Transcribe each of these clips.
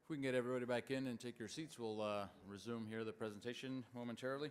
If we can get everybody back in and take your seats, we'll resume here the presentation momentarily.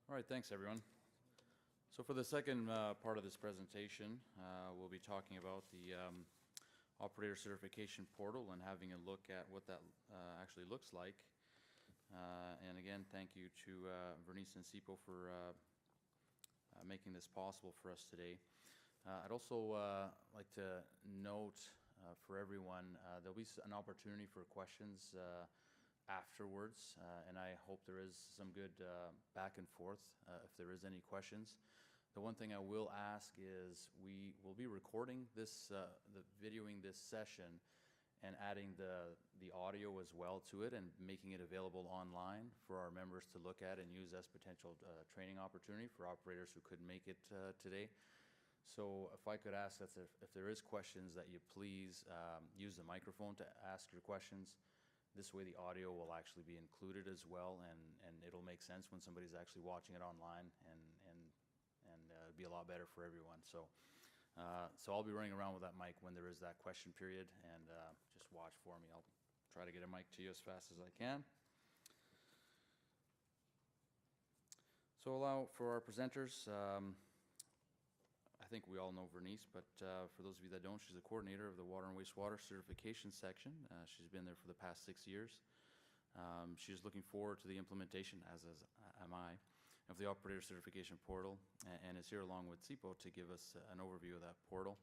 All right, thanks everyone. So for the second part of this presentation, we'll be talking about the operator certification portal and having a look at what that actually looks like. And again, thank you to Vernice and SIPO for making this possible for us today. I'd also like to note for everyone, there'll be an opportunity for questions afterwards, and I hope there is some good back and forth if there is any questions. The one thing I will ask is we will be recording this, videoing this session and adding the audio as well to it and making it available online for our members to look at and use as potential training opportunity for operators who couldn't make it today. So if I could ask that if there is questions that you please use the microphone to ask your questions. This way the audio will actually be included as well, and it'll make sense when somebody's actually watching it online, and it'll be a lot better for everyone. So so I'll be running around with that mic when there is that question period, and just watch for me. I'll try to get a mic to you as fast as I can. So allow for our presenters. I think we all know Vernice, but for those of you that don't, she's the coordinator of the Water and Wastewater Certification Section. She's been there for the past 6 years. She's looking forward to the implementation, as am I, of the Operator Certification Portal, and is here along with SIPO to give us an overview of that portal.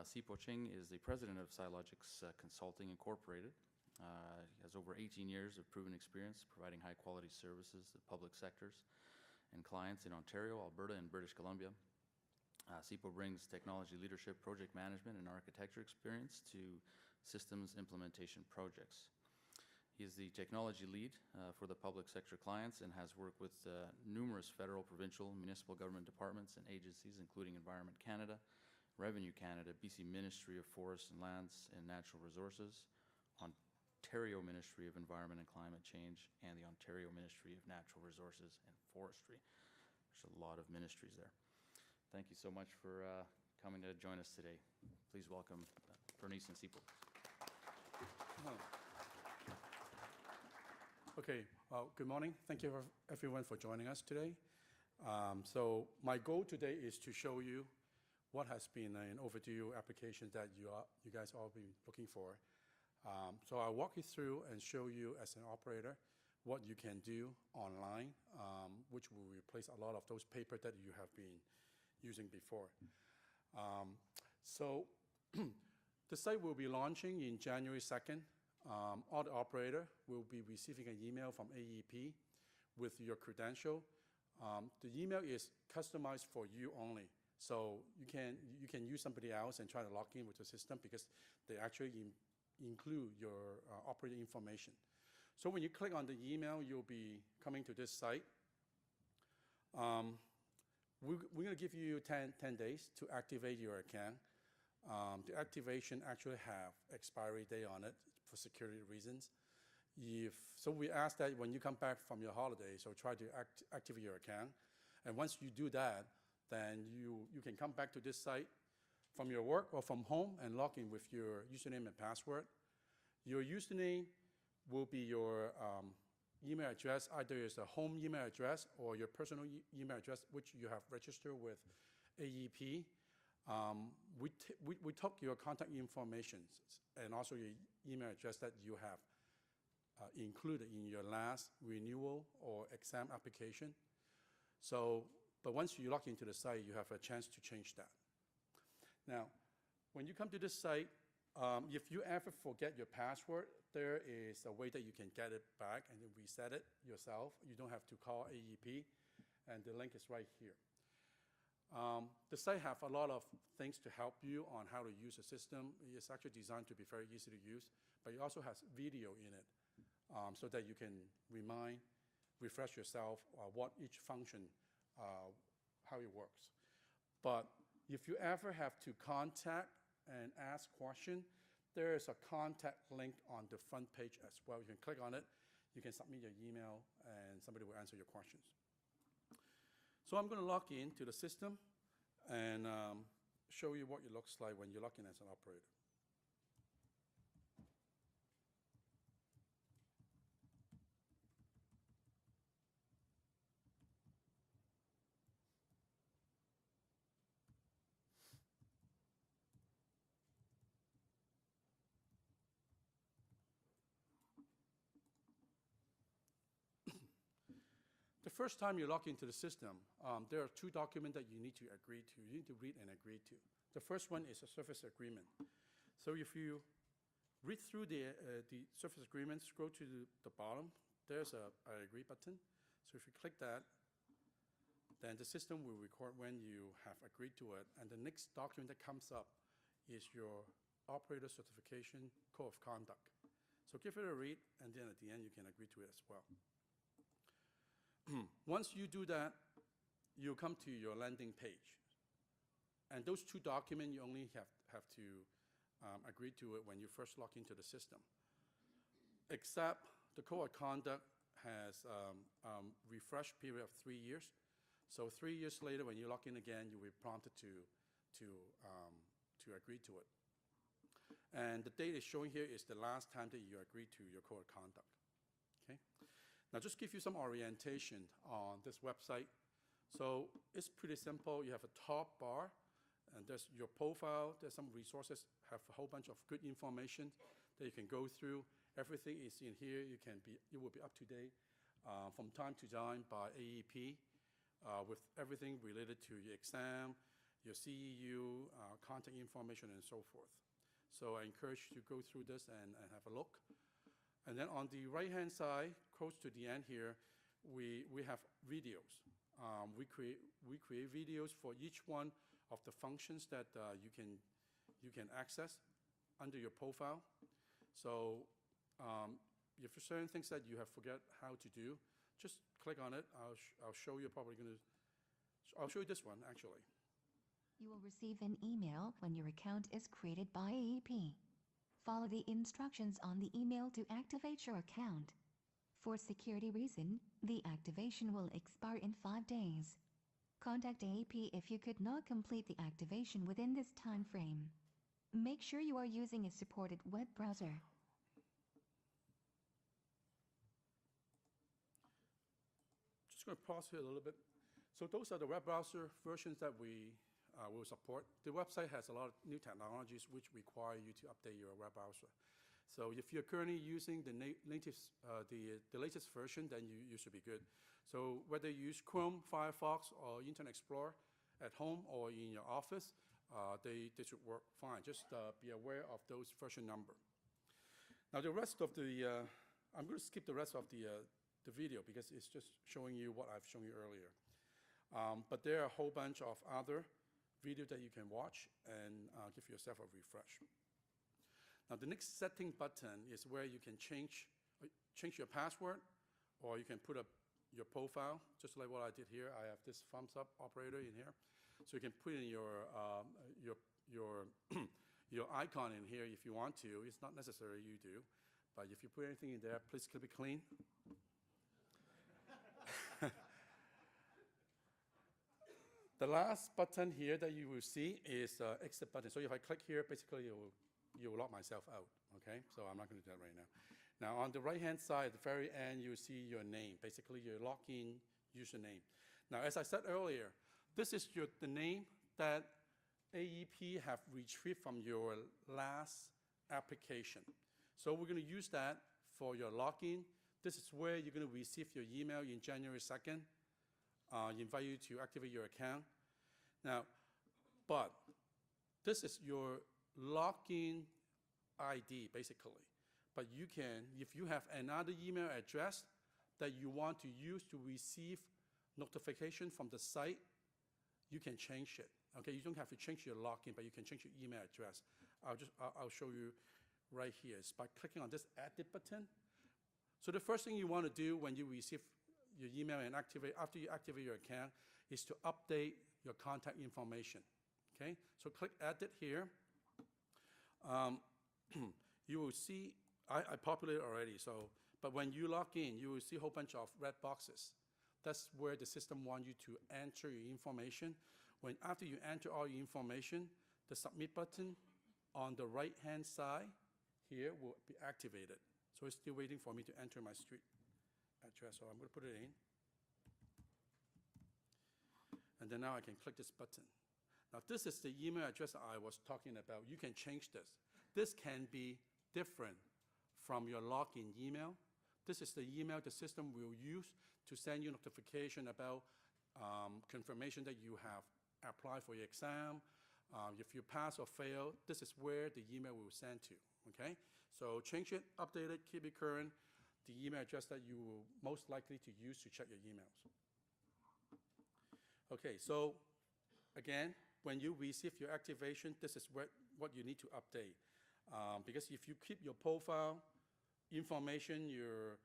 SIPO Ching is the president of Scilogics Consulting Incorporated. He has over 18 years of proven experience providing high-quality services to public sectors and clients in Ontario, Alberta, and British Columbia. SIPO brings technology leadership, project management, and architecture experience to systems implementation projects. He is the technology lead for the public sector clients and has worked with numerous federal, provincial, municipal government departments and agencies, including Environment Canada, Revenue Canada, BC Ministry of Forests and Lands and Natural Resources, Ontario Ministry of Environment and Climate Change, and the Ontario Ministry of Natural Resources and Forestry. There's a lot of ministries there. Thank you so much for coming to join us today. Please welcome Vernice and SIPO. Okay, good morning. Thank you everyone for joining us today. So my goal today is to show you what has been an overdue application that you guys all been looking for. So I'll walk you through and show you as an operator what you can do online, which will replace a lot of those paper that you have been using before. So the site will be launching in January 2nd. All the operator will be receiving an email from AEP with your credential. The email is customized for you only. So you can use somebody else and try to log in with the system because they actually include your operator information. So when you click on the email, you'll be coming to this site. We're going to give you 10 days to activate your account. The activation actually have expiry date on it for security reasons. So we ask that when you come back from your holiday, so try to activate your account. And once you do that, then you can come back to this site from your work or from home and log in with your username and password. Your username will be your email address, either it's a home email address or your personal email address, which you have registered with AEP. We took your contact information and also your email address that you have included in your last renewal or exam application. So, but once you log into the site, you have a chance to change that. Now, when you come to this site, if you ever forget your password, there is a way that you can get it back and then reset it yourself. You don't have to call AEP, and the link is right here. The site have a lot of things to help you on how to use the system. It's actually designed to be very easy to use, but it also has video in it. so that you can refresh yourself what each function, how it works. But if you ever have to contact and ask question, there is a contact link on the front page as well. You can click on it, you can submit your email, and somebody will answer your questions. So I'm going to log in to the system and show you what it looks like when you log in as an operator. The first time you log into the system, there are two documents that you need to agree to. You need to read and agree to. The first one is a service agreement. So if you read through the service agreement, scroll to the bottom, there's a agree button. So if you click that, then the system will record when you have agreed to it. And the next document that comes up is your operator certification code of conduct. So give it a read, and then at the end, you can agree to it as well. Once you do that, you come to your landing page. And those two documents, you only have to agree to it when you first log into the system. Except the code of conduct has a refresh period of 3 years. So 3 years later, when you log in again, you will be prompted to agree to it. And the date is showing here is the last time that you agreed to your code of conduct. Okay? Now, just give you some orientation on this website. So it's pretty simple. You have a top bar, and there's your profile. There's some resources, have a whole bunch of good information that you can go through. Everything is in here. You will be up to date from time to time by AEP with everything related to your exam, your CEU, contact information, and so forth. So I encourage you to go through this and have a look. And then on the right-hand side, close to the end here, we have videos. We create videos for each one of the functions that you can access under your profile. So if there's certain things that you have forget how to do, just click on it. I'll show you. I'll show you this one actually. You will receive an email when your account is created by AEP. Follow the instructions on the email to activate your account. For security reason, the activation will expire in 5 days. Contact AEP if you could not complete the activation within this time frame. Make sure you are using a supported web browser. Just going to pause here a little bit. So those are the web browser versions that we will support. The website has a lot of new technologies which require you to update your web browser. So if you're currently using the latest version, then you should be good. So whether you use Chrome, Firefox, or Internet Explorer at home or in your office, they should work fine. Just be aware of those version number. Now the rest of the, I'm going to skip the rest of the video because it's just showing you what I've shown you earlier. But there are a whole bunch of other video that you can watch and give yourself a refresh. Now the next setting button is where you can change your password, or you can put up your profile, just like what I did here. I have this thumbs up operator in here. So you can put in your icon in here if you want to. It's not necessary you do, but if you put anything in there, please keep it clean. The last button here that you will see is exit button. So if I click here, basically you will lock myself out, okay? So I'm not going to do that right now. Now on the right-hand side, at the very end, you see your name, basically your login username. Now, as I said earlier, this is the name that AEP have retrieved from your last application. So we're going to use that for your login. This is where you're going to receive your email in January 2nd. Invite you to activate your account. Now, but this is your login ID, basically. But you can, if you have another email address that you want to use to receive notification from the site, you can change it. Okay, you don't have to change your login, but you can change your email address. I'll show you right here. It's by clicking on this edit button. So the first thing you want to do when you receive your email and after you activate your account is to update your contact information. Okay, so click Edit here. You will see, I populated already, but when you log in, you will see a whole bunch of red boxes. That's where the system wants you to enter your information. After you enter all your information, the Submit button on the right-hand side here will be activated. So it's still waiting for me to enter my street address, so I'm going to put it in. And then now I can click this button. Now this is the email address I was talking about. You can change this. This can be different from your login email. This is the email the system will use to send you notification about confirmation that you have applied for your exam. If you pass or fail, this is where the email will send to, okay? So change it, update it, keep it current, the email address that you will most likely to use to check your emails. Okay, so again, when you receive your activation, this is what you need to update. Because if you keep your profile information, your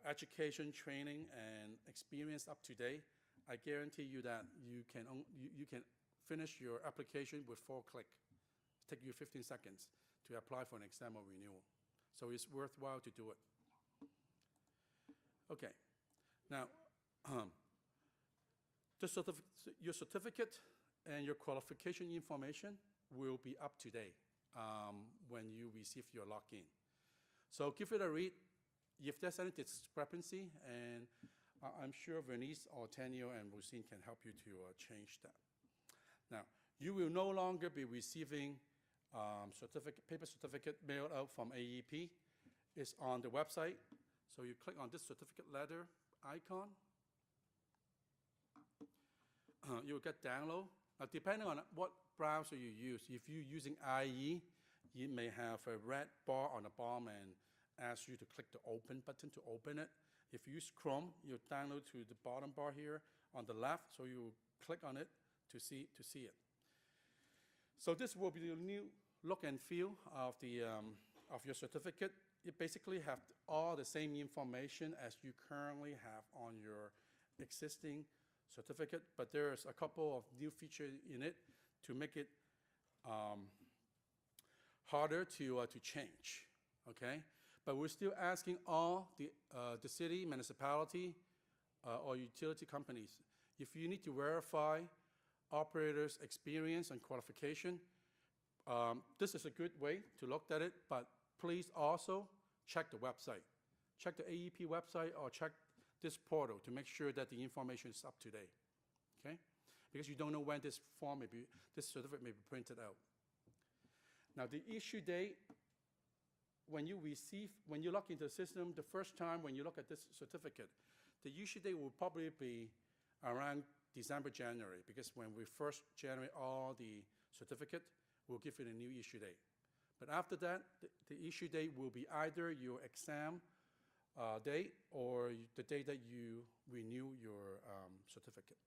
education, training, and experience up to date, I guarantee you that you can finish your application with 4 clicks. It takes you 15 seconds to apply for an exam or renewal. So it's worthwhile to do it. Okay, now your certificate and your qualification information will be up to date when you receive your login. So give it a read. If there's any discrepancy, and I'm sure Vernice or Tanya and Lucine can help you to change that. Now, you will no longer be receiving paper certificate mailed out from AEP. It's on the website. So you click on this certificate letter icon. You will get download. Now, depending on what browser you use, if you're using IE, you may have a red bar on the bottom and ask you to click the Open button to open it. If you use Chrome, you download to the bottom bar here on the left, so you click on it to see it. So this will be the new look and feel of your certificate. It basically have all the same information as you currently have on your existing certificate, but there's a couple of new features in it to make it harder to change, okay? But we're still asking all the city, municipality, or utility companies, if you need to verify operators' experience and qualification, this is a good way to look at it, but please also check the website. Check the AEP website or check this portal to make sure that the information is up to date, okay? Because you don't know when this certificate may be printed out. Now, the issue date, when you log into the system, the first time when you look at this certificate, the issue date will probably be around December, January, because when we first generate all the certificate, we'll give it a new issue date. But after that, the issue date will be either your exam date or the day that you renew your certificate.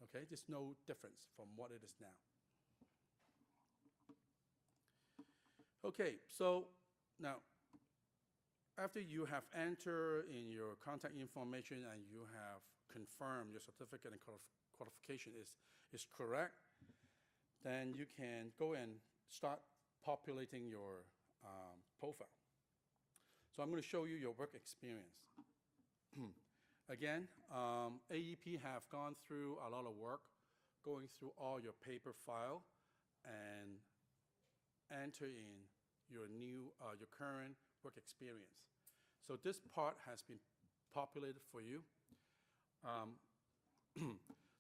Okay, there's no difference from what it is now. Okay, so now, after you have entered in your contact information and you have confirmed your certificate and qualification is correct, then you can go and start populating your profile. So I'm going to show you your work experience. Again, AEP have gone through a lot of work, going through all your paper file and enter in your current work experience. So this part has been populated for you.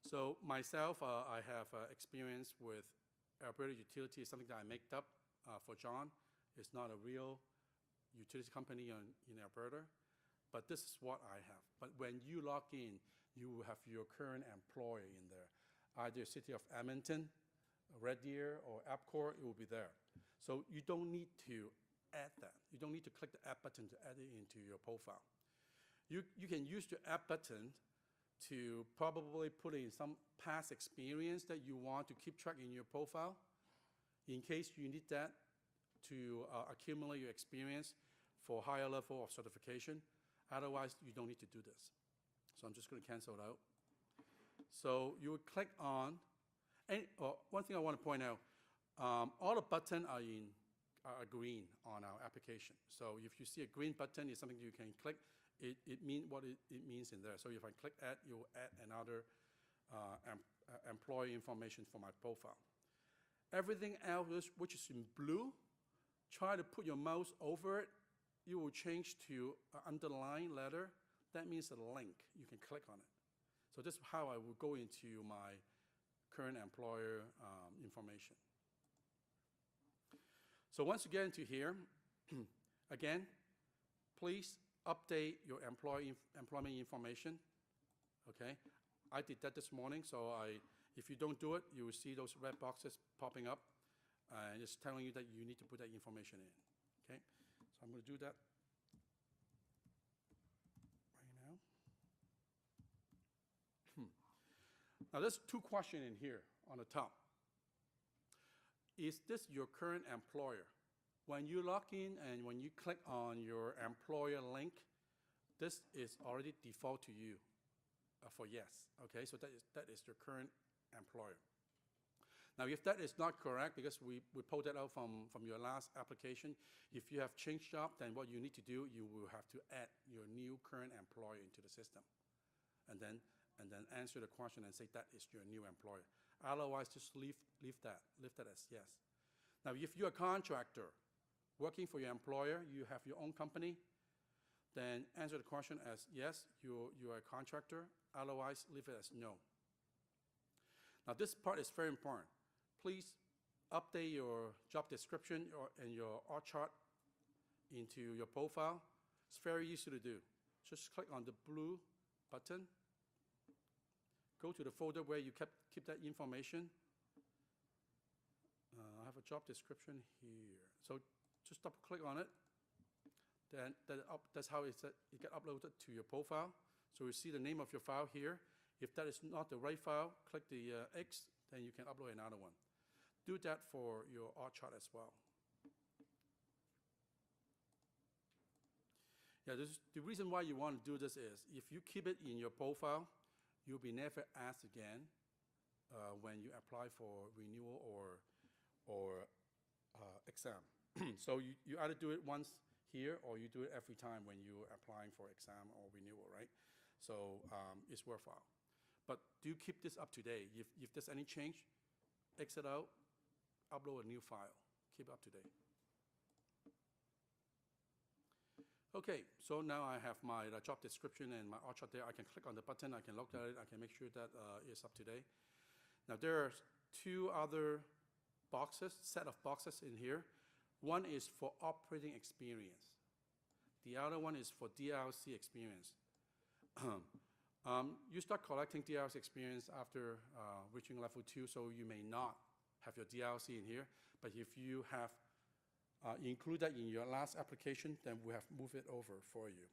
So myself, I have experience with Alberta Utility. It's something that I made up for John. It's not a real utility company in Alberta, but this is what I have. But when you log in, you will have your current employer in there. Either City of Edmonton, Red Deer, or AppCore, it will be there. So you don't need to add that. You don't need to click the add button to add it into your profile. You can use the add button to probably put in some past experience that you want to keep track in your profile in case you need that to accumulate your experience for higher level of certification. Otherwise, you don't need to do this. So I'm just going to cancel it out. So you would click on, one thing I want to point out, all the buttons are green on our application. So if you see a green button, it's something you can click. It means what it means in there. So if I click add, it will add another employee information for my profile. Everything else, which is in blue, try to put your mouse over it. You will change to an underlined letter. That means a link. You can click on it. So this is how I will go into my current employer information. So once you get into here, again, please update your employment information. Okay, I did that this morning. So if you don't do it, you will see those red boxes popping up, and it's telling you that you need to put that information in. Okay, so I'm going to do that right now. Now there's two questions in here on the top. Is this your current employer? When you log in and when you click on your employer link, this is already default to you for yes. Okay, so that is your current employer. Now, if that is not correct, because we pulled that out from your last application, if you have changed job, then what you need to do, you will have to add your new current employer into the system, and then answer the question and say that is your new employer. Otherwise, just leave that as yes. Now, if you're a contractor working for your employer, you have your own company, then answer the question as yes, you are a contractor. Otherwise, leave it as no. Now, this part is very important. Please update your job description and your org chart into your profile. It's very easy to do. Just click on the blue button. Go to the folder where you keep that information. I have a job description here. So just double click on it. Then that's how it get uploaded to your profile. So you see the name of your file here. If that is not the right file, click the X, then you can upload another one. Do that for your org chart as well. Yeah, the reason why you want to do this is if you keep it in your profile, you'll be never asked again when you apply for renewal or exam. So you either do it once here or you do it every time when you're applying for exam or renewal, right? So it's worthwhile. But do keep this up to date. If there's any change, exit out, upload a new file. Keep up to date. Okay, so now I have my job description and my org chart there. I can click on the button, I can look at it, I can make sure that it's up to date. Now there are two other set of boxes in here. One is for operating experience. The other one is for DLC experience. You start collecting DLC experience after reaching level 2, so you may not have your DLC in here, but if you have include that in your last application, then we have moved it over for you.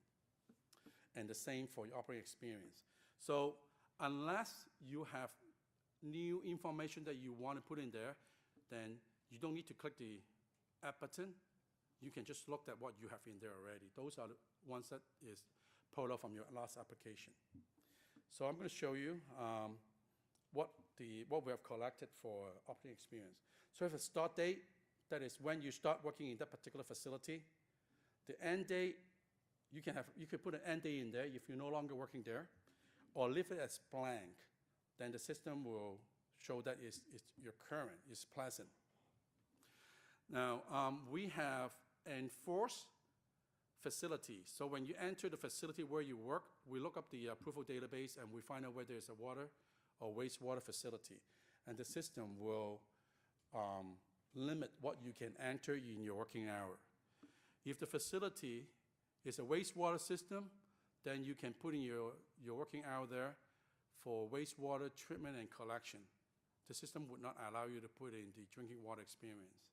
And the same for your operating experience. So unless you have new information that you want to put in there, then you don't need to click the add button. You can just look at what you have in there already. Those are the ones that is pulled out from your last application. So I'm going to show you what we have collected for operating experience. So if a start date, that is when you start working in that particular facility. The end date, you can put an end date in there if you're no longer working there, or leave it as blank. Then the system will show that your current is pleasant. Now we have enforced facilities. So when you enter the facility where you work, we look up the approval database and we find out whether it's a water or wastewater facility, and the system will limit what you can enter in your working hour. If the facility is a wastewater system, then you can put in your working hour there for wastewater treatment and collection. The system would not allow you to put in the drinking water experience.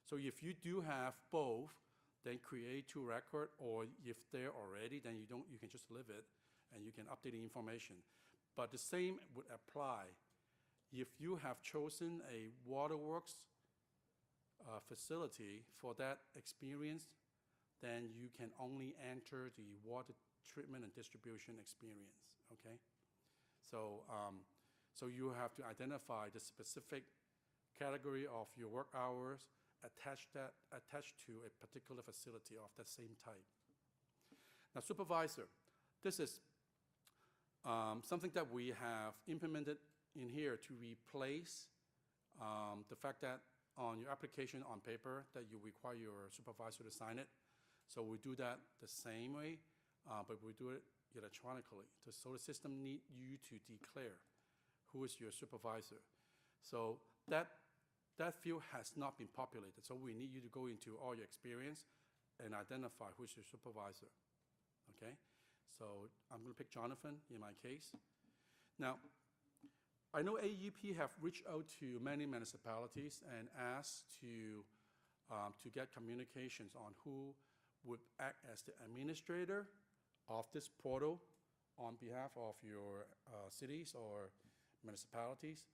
So if you do have both, then create two records, or if they're already, then you can just leave it and you can update the information. But the same would apply if you have chosen a waterworks facility for that experience, then you can only enter the water treatment and distribution experience, okay? So, so you have to identify the specific category of your work hours, attached to a particular facility of that same type. Now, supervisor, this is something that we have implemented in here to replace the fact that on your application on paper that you require your supervisor to sign it. So we do that the same way, but we do it electronically. So the system need you to declare who is your supervisor. So that field has not been populated. So we need you to go into all your experience and identify who's your supervisor, okay? So I'm gonna pick Jonathan in my case. Now, I know AEP have reached out to many municipalities and asked to get communications on who would act as the administrator of this portal on behalf of your cities or municipalities.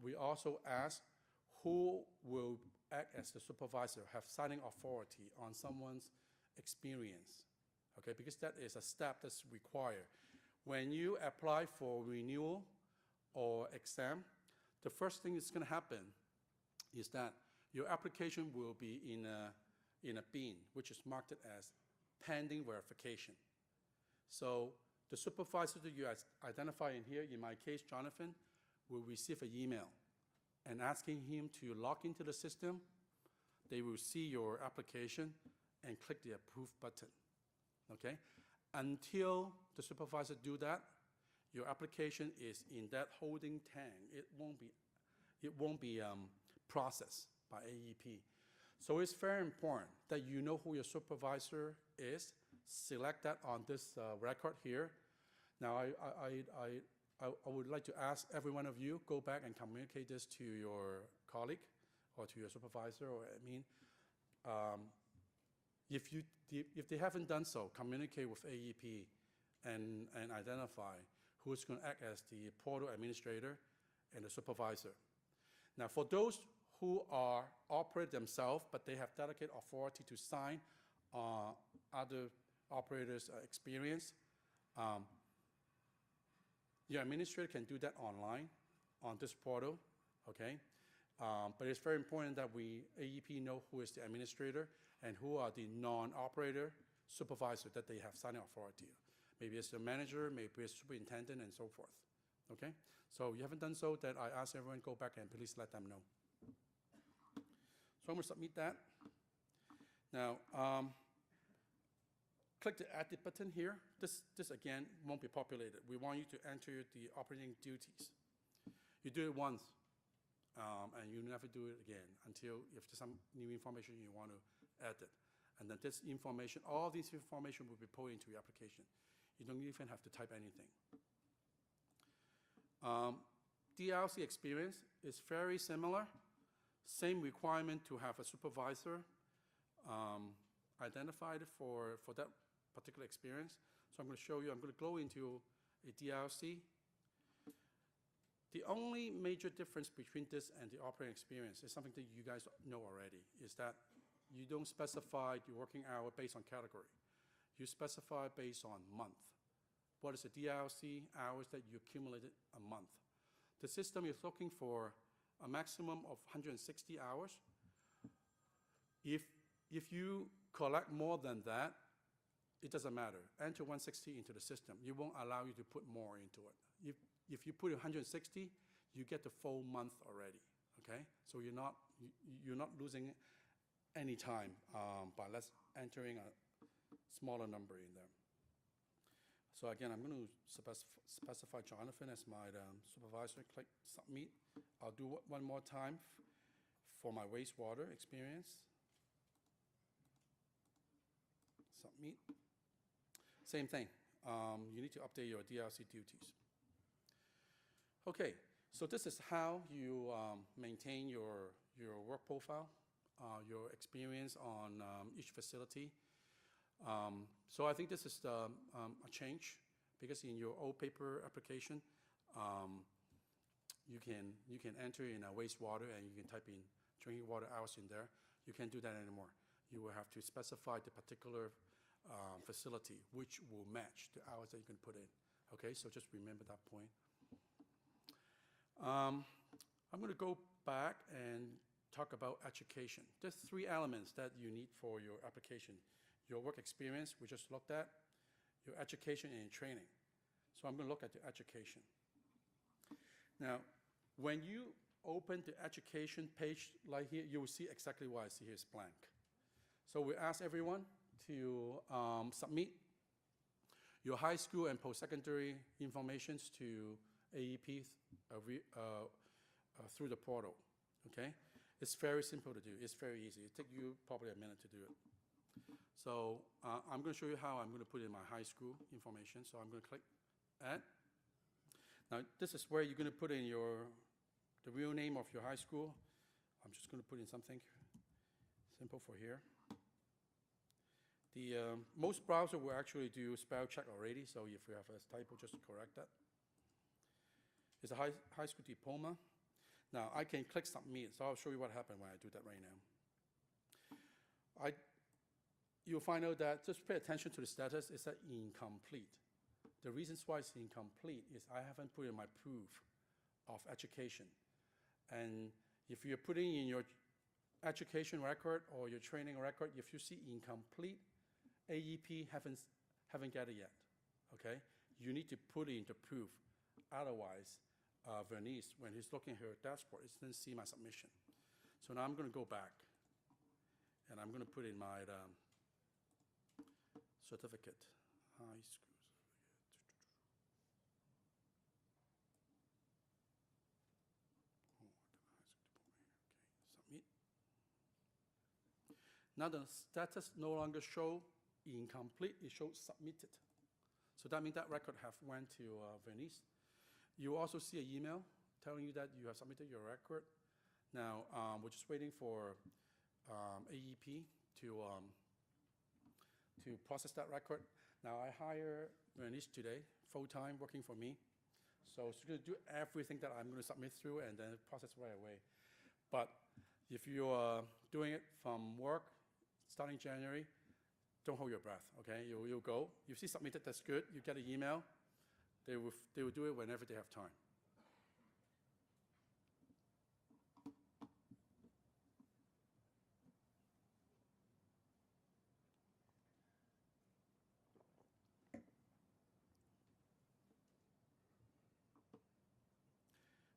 We also asked who will act as the supervisor, have signing authority on someone's experience, okay? Because that is a step that's required. When you apply for renewal or exam, the first thing that's gonna happen is that your application will be in a bin, which is marked as pending verification. So the supervisor that you identify in here, in my case, Jonathan, will receive an email and asking him to log into the system. They will see your application and click the approve button, okay? Until the supervisor do that, your application is in that holding tank. It won't be processed by AEP. So it's very important that you know who your supervisor is. Select that on this record here. Now, I would like to ask every one of you, go back and communicate this to your colleague or to your supervisor or admin. If they haven't done so, communicate with AEP and identify who's going to act as the portal administrator and the supervisor. Now, for those who are operate themselves, but they have dedicated authority to sign other operators' experience, your administrator can do that online on this portal, okay? But it's very important that AEP know who is the administrator and who are the non-operator supervisor that they have signing authority. Maybe it's the manager, maybe it's superintendent, and so forth, okay? So you haven't done so, that I ask everyone go back and please let them know. So I'm gonna submit that. Now, click the edit button here. This again won't be populated. We want you to enter the operating duties. You do it once, and you never do it again until if there's some new information you want to edit. And then this information, all this information will be put into your application. You don't even have to type anything. DLC experience is very similar. Same requirement to have a supervisor identified for that particular experience. So I'm going to show you, I'm going to go into a DLC. The only major difference between this and the operating experience is something that you guys know already, is that you don't specify the working hour based on category. You specify based on month. What is the DLC hours that you accumulated a month? The system is looking for a maximum of 160 hours. If you collect more than that, it doesn't matter. Enter 160 into the system. It won't allow you to put more into it. If you put 160, you get the full month already, okay? So you're not losing any time by entering a smaller number in there. So again, I'm going to specify Jonathan as my supervisor. Click submit. I'll do one more time for my wastewater experience. Submit. Same thing. You need to update your DLC duties. Okay, so this is how you maintain your work profile, your experience on each facility. So I think this is a change, because in your old paper application, you can enter in a wastewater and you can type in drinking water hours in there. You can't do that anymore. you will have to specify the particular facility, which will match the hours that you can put in. Okay, so just remember that point. I'm going to go back and talk about education. There's 3 elements that you need for your application. Your work experience, we just looked at, your education and training. So I'm going to look at the education. Now, when you open the education page like here, you will see exactly what I see here is blank. So we ask everyone to submit your high school and post-secondary information to AEP through the portal, okay? It's very simple to do. It's very easy. It takes you probably a minute to do it. So I'm going to show you how I'm going to put in my high school information. So I'm going to click Add. Now, this is where you're going to put in the real name of your high school. I'm just going to put in something simple for here. Most browser will actually do spell check already, so if you have a typo, just correct that. It's a high school diploma. Now, I can click Submit, so I'll show you what happened when I do that right now. You'll find out that, just pay attention to the status, it's at incomplete. The reasons why it's incomplete is I haven't put in my proof of education. And if you're putting in your education record or your training record, if you see incomplete, AEP haven't got it yet, okay? You need to put it into proof. Otherwise, Vernice, when he's looking at her dashboard, he doesn't see my submission. So now I'm going to go back, and I'm going to put in my certificate, high school certificate. Submit. Now the status no longer show incomplete, it shows submitted. So that means that record have went to Vernice. You also see an email telling you that you have submitted your record. Now, we're just waiting for AEP to process that record. Now, I hire Vernice today, full-time, working for me. So she's going to do everything that I'm going to submit through and then process right away. But if you're doing it from work, starting January, don't hold your breath, okay? You'll go. You see submitted, that's good. You get an email. They will do it whenever they have time.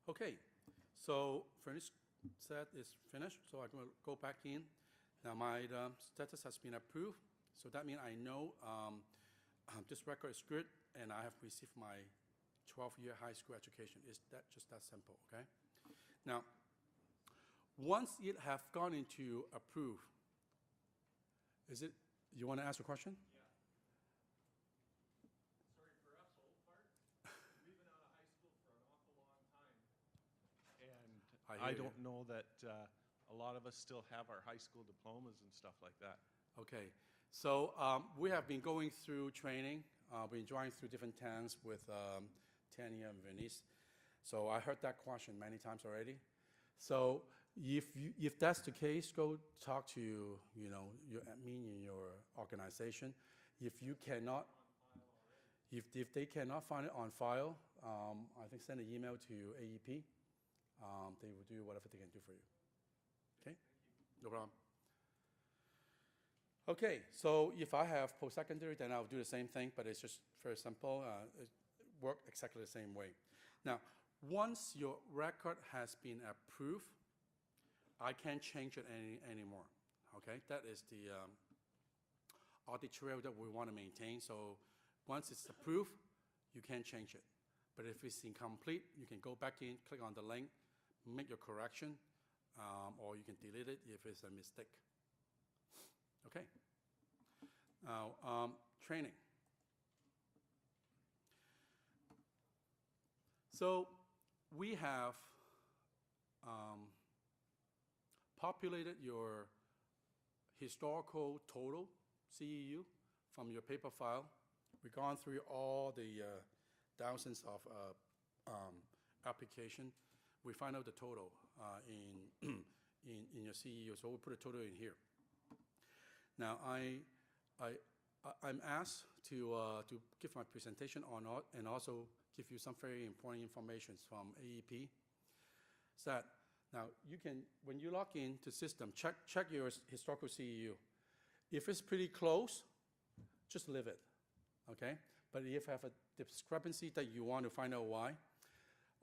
Okay, so furnished set is finished, so I'm going to go back in. Now my status has been approved, so that means I know this record is good and I have received my 12-year high school education. It's just that simple, okay? Now, once it have gone into approve, you want to ask a question? Yeah. Sorry, for us old part, we've been out of high school for an awful long time. And I don't know that a lot of us still have our high school diplomas and stuff like that. Okay, so we have been going through training. We've been driving through different towns with Tanya and Vernice. So I heard that question many times already. So if that's the case, go talk to your admin in your organization. If you cannot, if they cannot find it on file, I think send an email to AEP. They will do whatever they can do for you. Okay, no problem. Okay, so if I have post-secondary, then I'll do the same thing, but it's just very simple. It works exactly the same way. Now, once your record has been approved, I can't change it anymore, okay? That is the audit trail that we want to maintain. So once it's approved, you can't change it. But if it's incomplete, you can go back in, click on the link, make your correction, or you can delete it if it's a mistake. Okay. Now, training. So we have populated your historical total, CEU, from your paper file. We've gone through all the thousands of application. We find out the total in your CEU, so we'll put a total in here. Now, I'm asked to give my presentation and also give you some very important information from AEP. That now you can, when you log into system, check your historical CEU. If it's pretty close, just leave it, okay? But if you have a discrepancy that you want to find out why,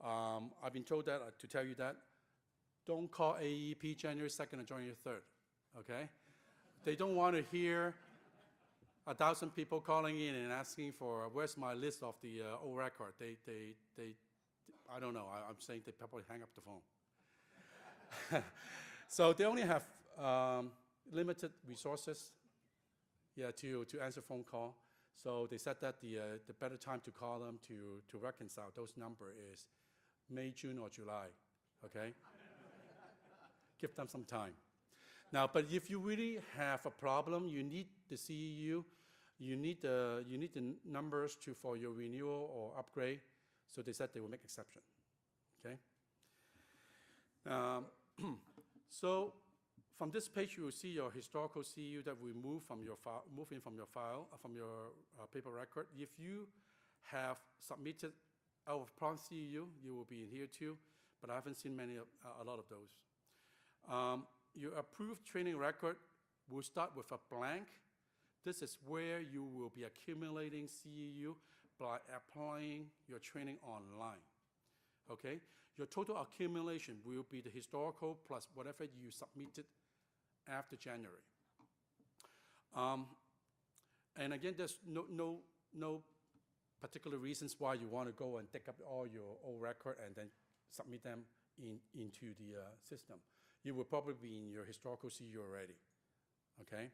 I've been told that to tell you that don't call AEP January 2nd or January 3rd, okay? They don't want to hear 1,000 people calling in and asking for where's my list of the old record. I don't know. I'm saying they probably hang up the phone. So they only have limited resources, to answer phone call. So they said that the better time to call them to reconcile those numbers is May, June, or July. Okay, give them some time. Now, but if you really have a problem, you need the CEU, you need the numbers for your renewal or upgrade. So they said they will make exception. Okay. So from this page, you will see your historical CEU that we move from your file, from your paper record. If you have submitted out of prompt CEU, you will be in here too. But I haven't seen a lot of those. Your approved training record will start with a blank. This is where you will be accumulating CEU by applying your training online, okay? Your total accumulation will be the historical plus whatever you submitted after January. And again, there's no particular reasons why you want to go and take up all your old record and then submit them into the system. You will probably be in your historical CEU already, okay?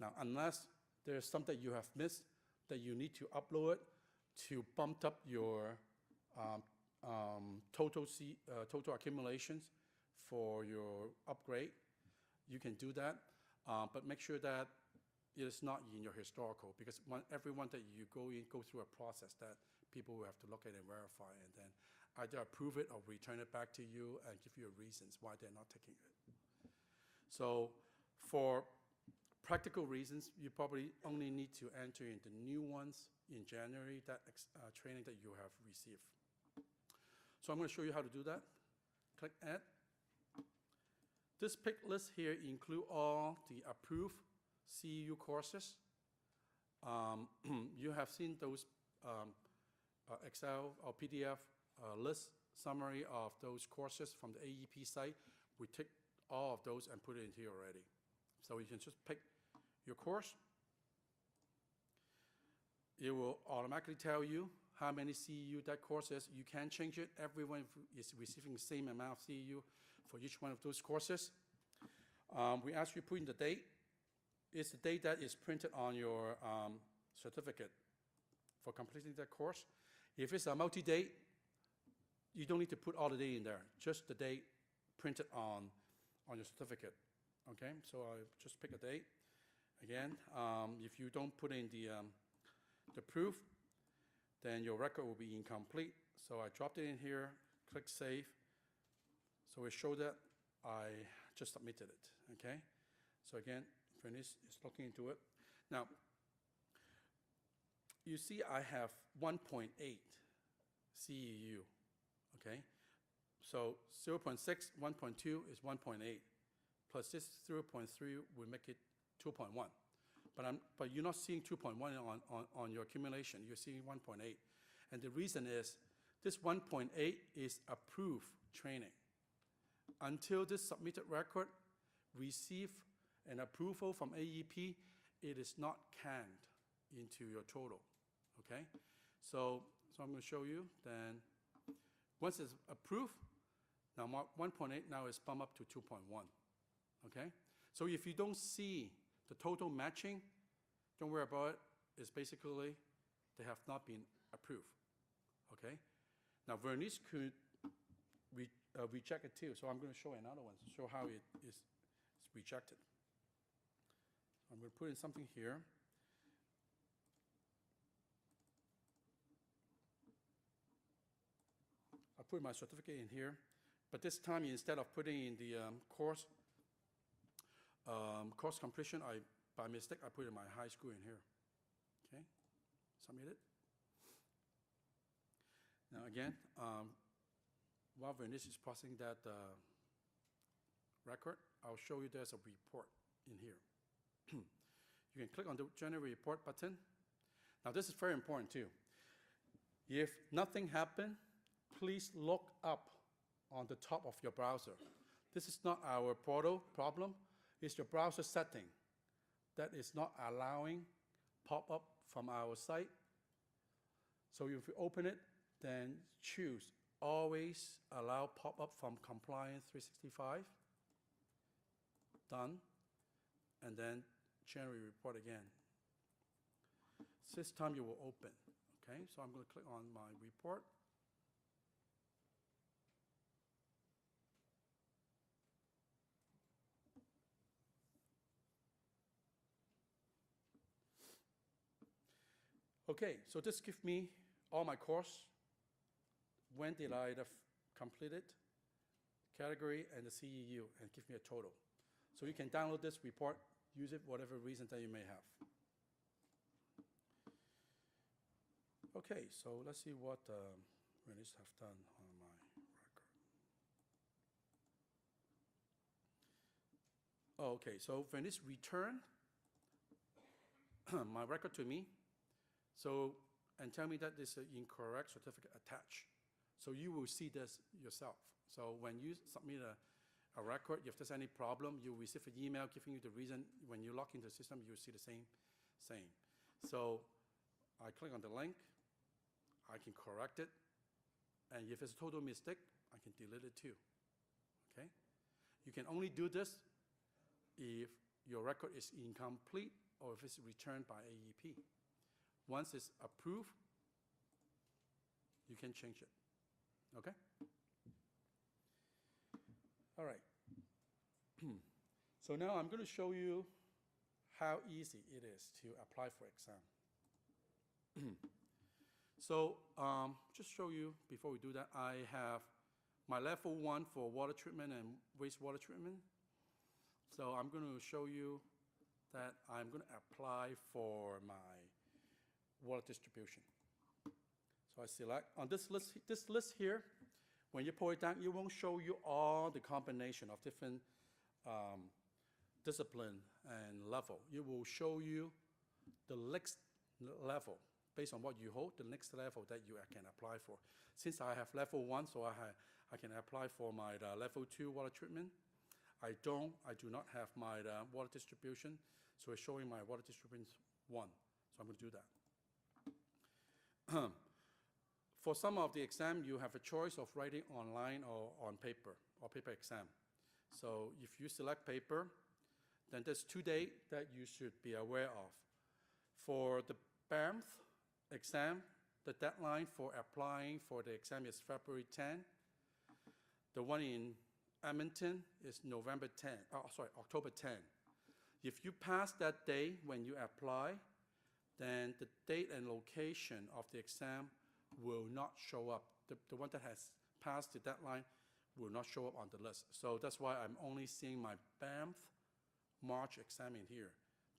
Now, unless there's something you have missed that you need to upload to bump up your total accumulations for your upgrade, you can do that, but make sure that it is not in your historical, because everyone that you go through a process that people will have to look at and verify, and then either approve it or return it back to you and give you reasons why they're not taking it. So for practical reasons, you probably only need to enter in the new ones in January, that training that you have received. So I'm going to show you how to do that. Click Add. This pick list here includes all the approved CEU courses. You have seen those Excel or PDF list summary of those courses from the AEP site. We take all of those and put it in here already. So you can just pick your course. It will automatically tell you how many CEU that course is. You can change it. Everyone is receiving the same amount of CEU for each one of those courses. We ask you to put in the date. It's the date that is printed on your certificate for completing that course. If it's a multi-date, you don't need to put all the date in there, just the date printed on your certificate. Okay, so I just pick a date. Again, if you don't put in the proof, then your record will be incomplete. So I dropped it in here, click Save. So it showed that I just submitted it, okay? So again, Bernice is looking into it. Now, you see I have 1.8 CEU, okay? So 0.6, 1.2 is 1.8, plus this 0.3 will make it 2.1. But you're not seeing 2.1 on your accumulation, you're seeing 1.8. And the reason is, this 1.8 is approved training. Until this submitted record receive an approval from AEP, it is not canned into your total, okay? So I'm going to show you. Then once it's approved, now 1.8 now is bumped up to 2.1, okay? So if you don't see the total matching, don't worry about it. It's basically they have not been approved, okay? Now Bernice could reject it too, so I'm going to show another one to show how it is rejected. I'm going to put in something here. I put my certificate in here, but this time instead of putting in the course completion, I by mistake, I put in my high school in here. Okay, submit it. Now again, while Venice is processing that record, I'll show you there's a report in here. You can click on the Generate Report button. Now this is very important too. If nothing happened, please look up on the top of your browser. This is not our portal problem, it's your browser setting that is not allowing pop-up from our site. So if you open it, then choose Always Allow Pop-up from Compliance 365. Done. And then Generate Report again. This time you will open. Okay, so I'm going to click on my report. Okay, so this gives me all my course. When did I complete it? Category and the CEU, and give me a total. So you can download this report, use it whatever reason that you may have. Okay, so let's see what Venice have done on my record. Oh, okay, so Venice returned my record to me. So, and tell me that this is an incorrect certificate attached. So you will see this yourself. So when you submit a record, if there's any problem, you'll receive an email giving you the reason. When you log into the system, you'll see the same. So I click on the link, I can correct it, and if it's a total mistake, I can delete it too, okay? You can only do this if your record is incomplete or if it's returned by AEP. Once it's approved, you can change it, okay? All right. So now I'm going to show you how easy it is to apply for exam. So just show you, before we do that, I have my level 1 for water treatment and wastewater treatment. So I'm going to show you that I'm going to apply for my water distribution. So I select on this list here, when you pull it down, it won't show you all the combination of different discipline and level. It will show you the next level based on what you hold, the next level that you can apply for. Since I have level 1, so I can apply for my level 2 water treatment. I do not have my water distribution, so it's showing my water distribution 1. So I'm going to do that. For some of the exam, you have a choice of writing online or on paper, or paper exam. So if you select paper, then there's 2 dates that you should be aware of. For the Banff exam, the deadline for applying for the exam is February 10. The one in Edmonton is October 10. If you pass that day when you apply, then the date and location of the exam will not show up. The one that has passed the deadline will not show up on the list. So that's why I'm only seeing my Banff March exam in here.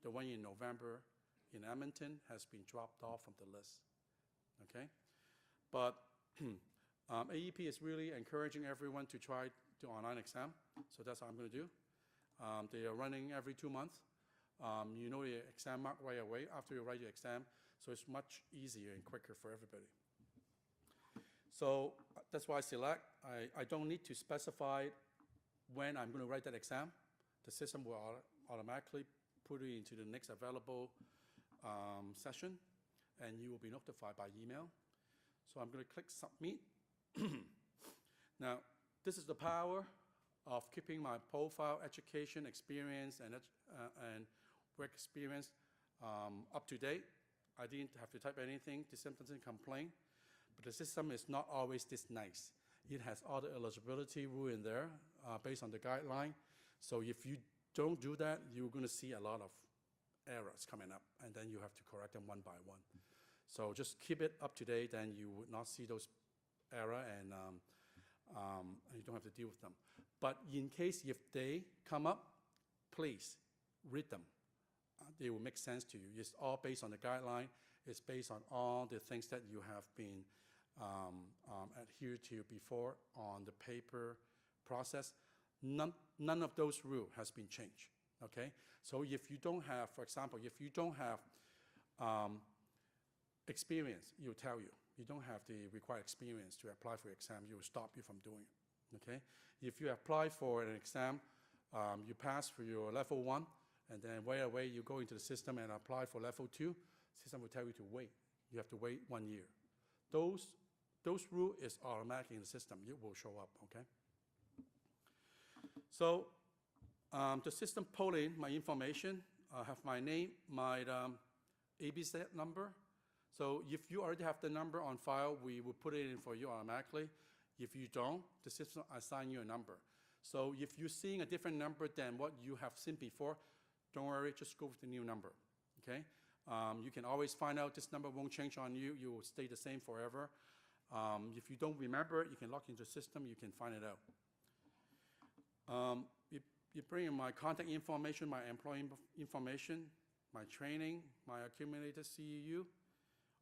The one in November in Edmonton has been dropped off from the list, okay? But AEP is really encouraging everyone to try the online exam, so that's what I'm gonna do. They are running every 2 months. You know the exam mark right away after you write your exam, so it's much easier and quicker for everybody. So that's why I select. I don't need to specify when I'm going to write that exam. The system will automatically put it into the next available session, and you will be notified by email. So I'm going to click Submit. Now, this is the power of keeping my profile, education, experience, and work experience up to date. I didn't have to type anything. The system doesn't complain. But the system is not always this nice. It has all the eligibility rule in there based on the guideline. So if you don't do that, you're going to see a lot of errors coming up, and then you have to correct them one by one. So just keep it up to date, and you would not see those errors, and you don't have to deal with them. But in case if they come up, please read them. they will make sense to you. It's all based on the guideline. It's based on all the things that you have been adhered to before on the paper process. None of those rules has been changed, okay? So if you don't have, for example, if you don't have experience, it will tell you. You don't have the required experience to apply for exam, it will stop you from doing it, okay? If you apply for an exam, you pass for your level 1, and then right away you go into the system and apply for level 2, system will tell you to wait. You have to wait 1 year. Those rules is automatic in the system. It will show up, okay? So the system pull in my information. I have my name, my ABC number. So if you already have the number on file, we will put it in for you automatically. If you don't, the system assign you a number. So if you're seeing a different number than what you have seen before, don't worry, just go with the new number, okay? You can always find out this number won't change on you. You will stay the same forever. If you don't remember, you can log into the system. You can find it out. You bring in my contact information, my employee information, my training, my accumulated CEU,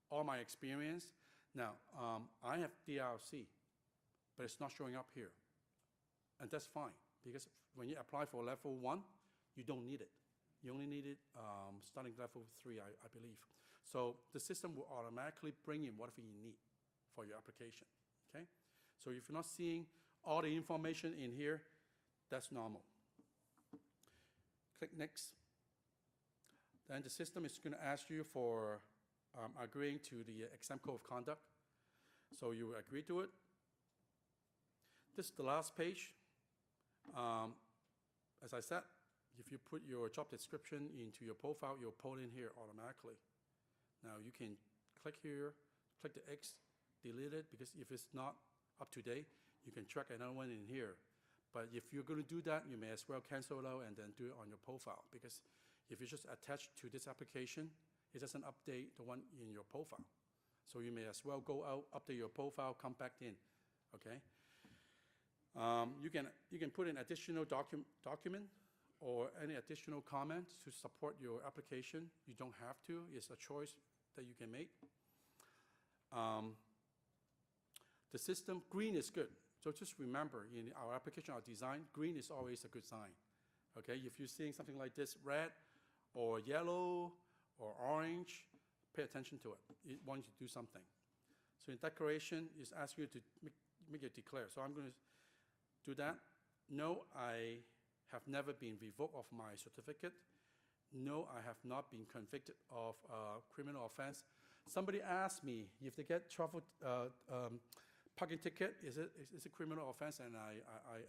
all my experience. Now, I have DRC, but it's not showing up here. And that's fine, because when you apply for level 1, you don't need it. You only need it starting level 3, I believe. So the system will automatically bring in whatever you need for your application, okay? So if you're not seeing all the information in here, that's normal. Click next. Then the system is going to ask you for agreeing to the exam code of conduct. So you agree to it. This is the last page. As I said, if you put your job description into your profile, you'll pull in here automatically. Now you can click here, click the X, delete it, because if it's not up to date, you can track another one in here. But if you're going to do that, you may as well cancel it out and then do it on your profile, because if you just attach to this application, it doesn't update the one in your profile. So you may as well go out, update your profile, come back in, okay? You can put in additional document or any additional comments to support your application. You don't have to. It's a choice that you can make. The system, green is good. So just remember, in our application, our design, green is always a good sign. Okay, if you're seeing something like this, red or yellow or orange, pay attention to it. It wants you to do something. So in declaration, it's asking you to make it declare. So I'm going to do that. No, I have never been revoked of my certificate. No, I have not been convicted of a criminal offense. Somebody asked me if they get travel parking ticket, is it a criminal offense? And I,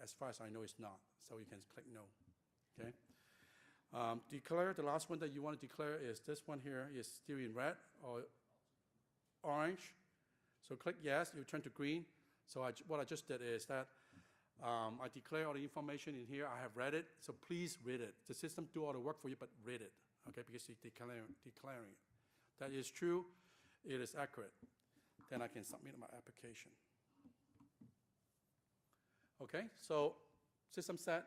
as far as I know, it's not. So you can click no. Okay. Declare, the last one that you want to declare is this one here is still in red or orange. So click yes, you turn to green. So what I just did is that I declare all the information in here. I have read it, so please read it. The system do all the work for you, but read it, okay, because you're declaring it. That is true, it is accurate. Then I can submit my application. Okay, so system set,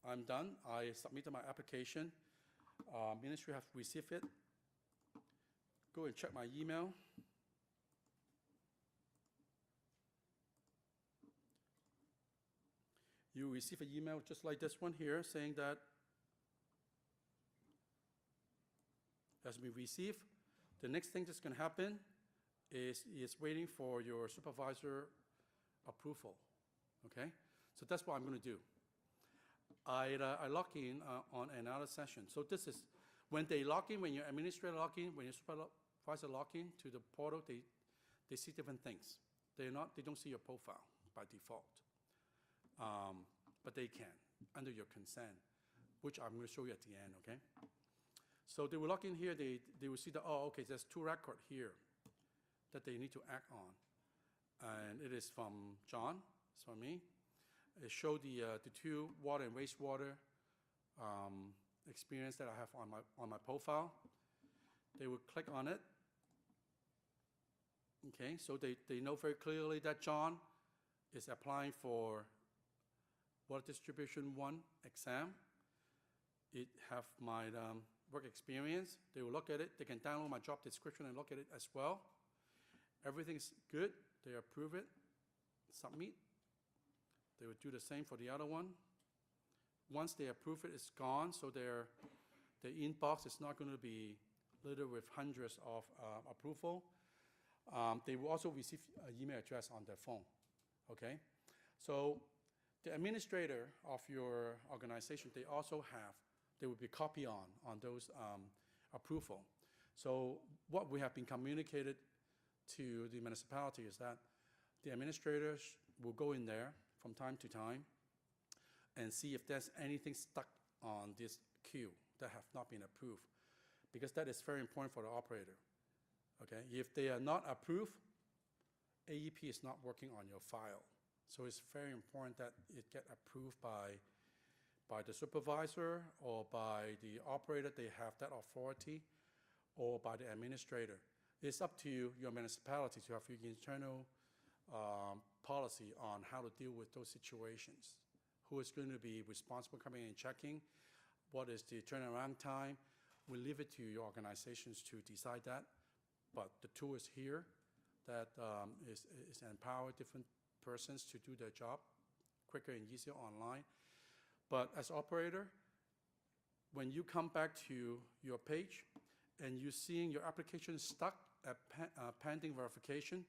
I'm done. I submitted my application. Ministry have received it. Go and check my email. You receive an email just like this one here saying that has been received. The next thing that's going to happen is waiting for your supervisor approval. Okay? So that's what I'm going to do. I log in on another session. So this is when they log in, when your administrator log in, when your supervisor log in to the portal, they see different things. They don't see your profile by default. But they can, under your consent, which I'm going to show you at the end, okay? So they will log in here, they will see that, oh, okay, there's 2 records here that they need to act on. And it is from John, it's from me. It shows the 2 water and wastewater experience that I have on my profile. They will click on it. Okay, so they know very clearly that John is applying for Water Distribution 1 exam. It have my work experience. They will look at it. They can download my job description and look at it as well. Everything's good. They approve it, submit. They will do the same for the other one. Once they approve it, it's gone, so their inbox is not going to be littered with hundreds of approval. They will also receive an email address on their phone, okay? So the administrator of your organization, they will be copied on those approval. So what we have been communicated to the municipality is that the administrators will go in there from time to time and see if there's anything stuck on this queue that have not been approved, because that is very important for the operator, okay? If they are not approved, AEP is not working on your file. So it's very important that it get approved by the supervisor or by the operator. They have that authority, or by the administrator. It's up to your municipality to have your internal policy on how to deal with those situations. Who is going to be responsible coming and checking? What is the turnaround time? We leave it to your organizations to decide that. But the tool is here that is empower different persons to do their job quicker and easier online. But as operator, when you come back to your page and you're seeing your application stuck at pending verification,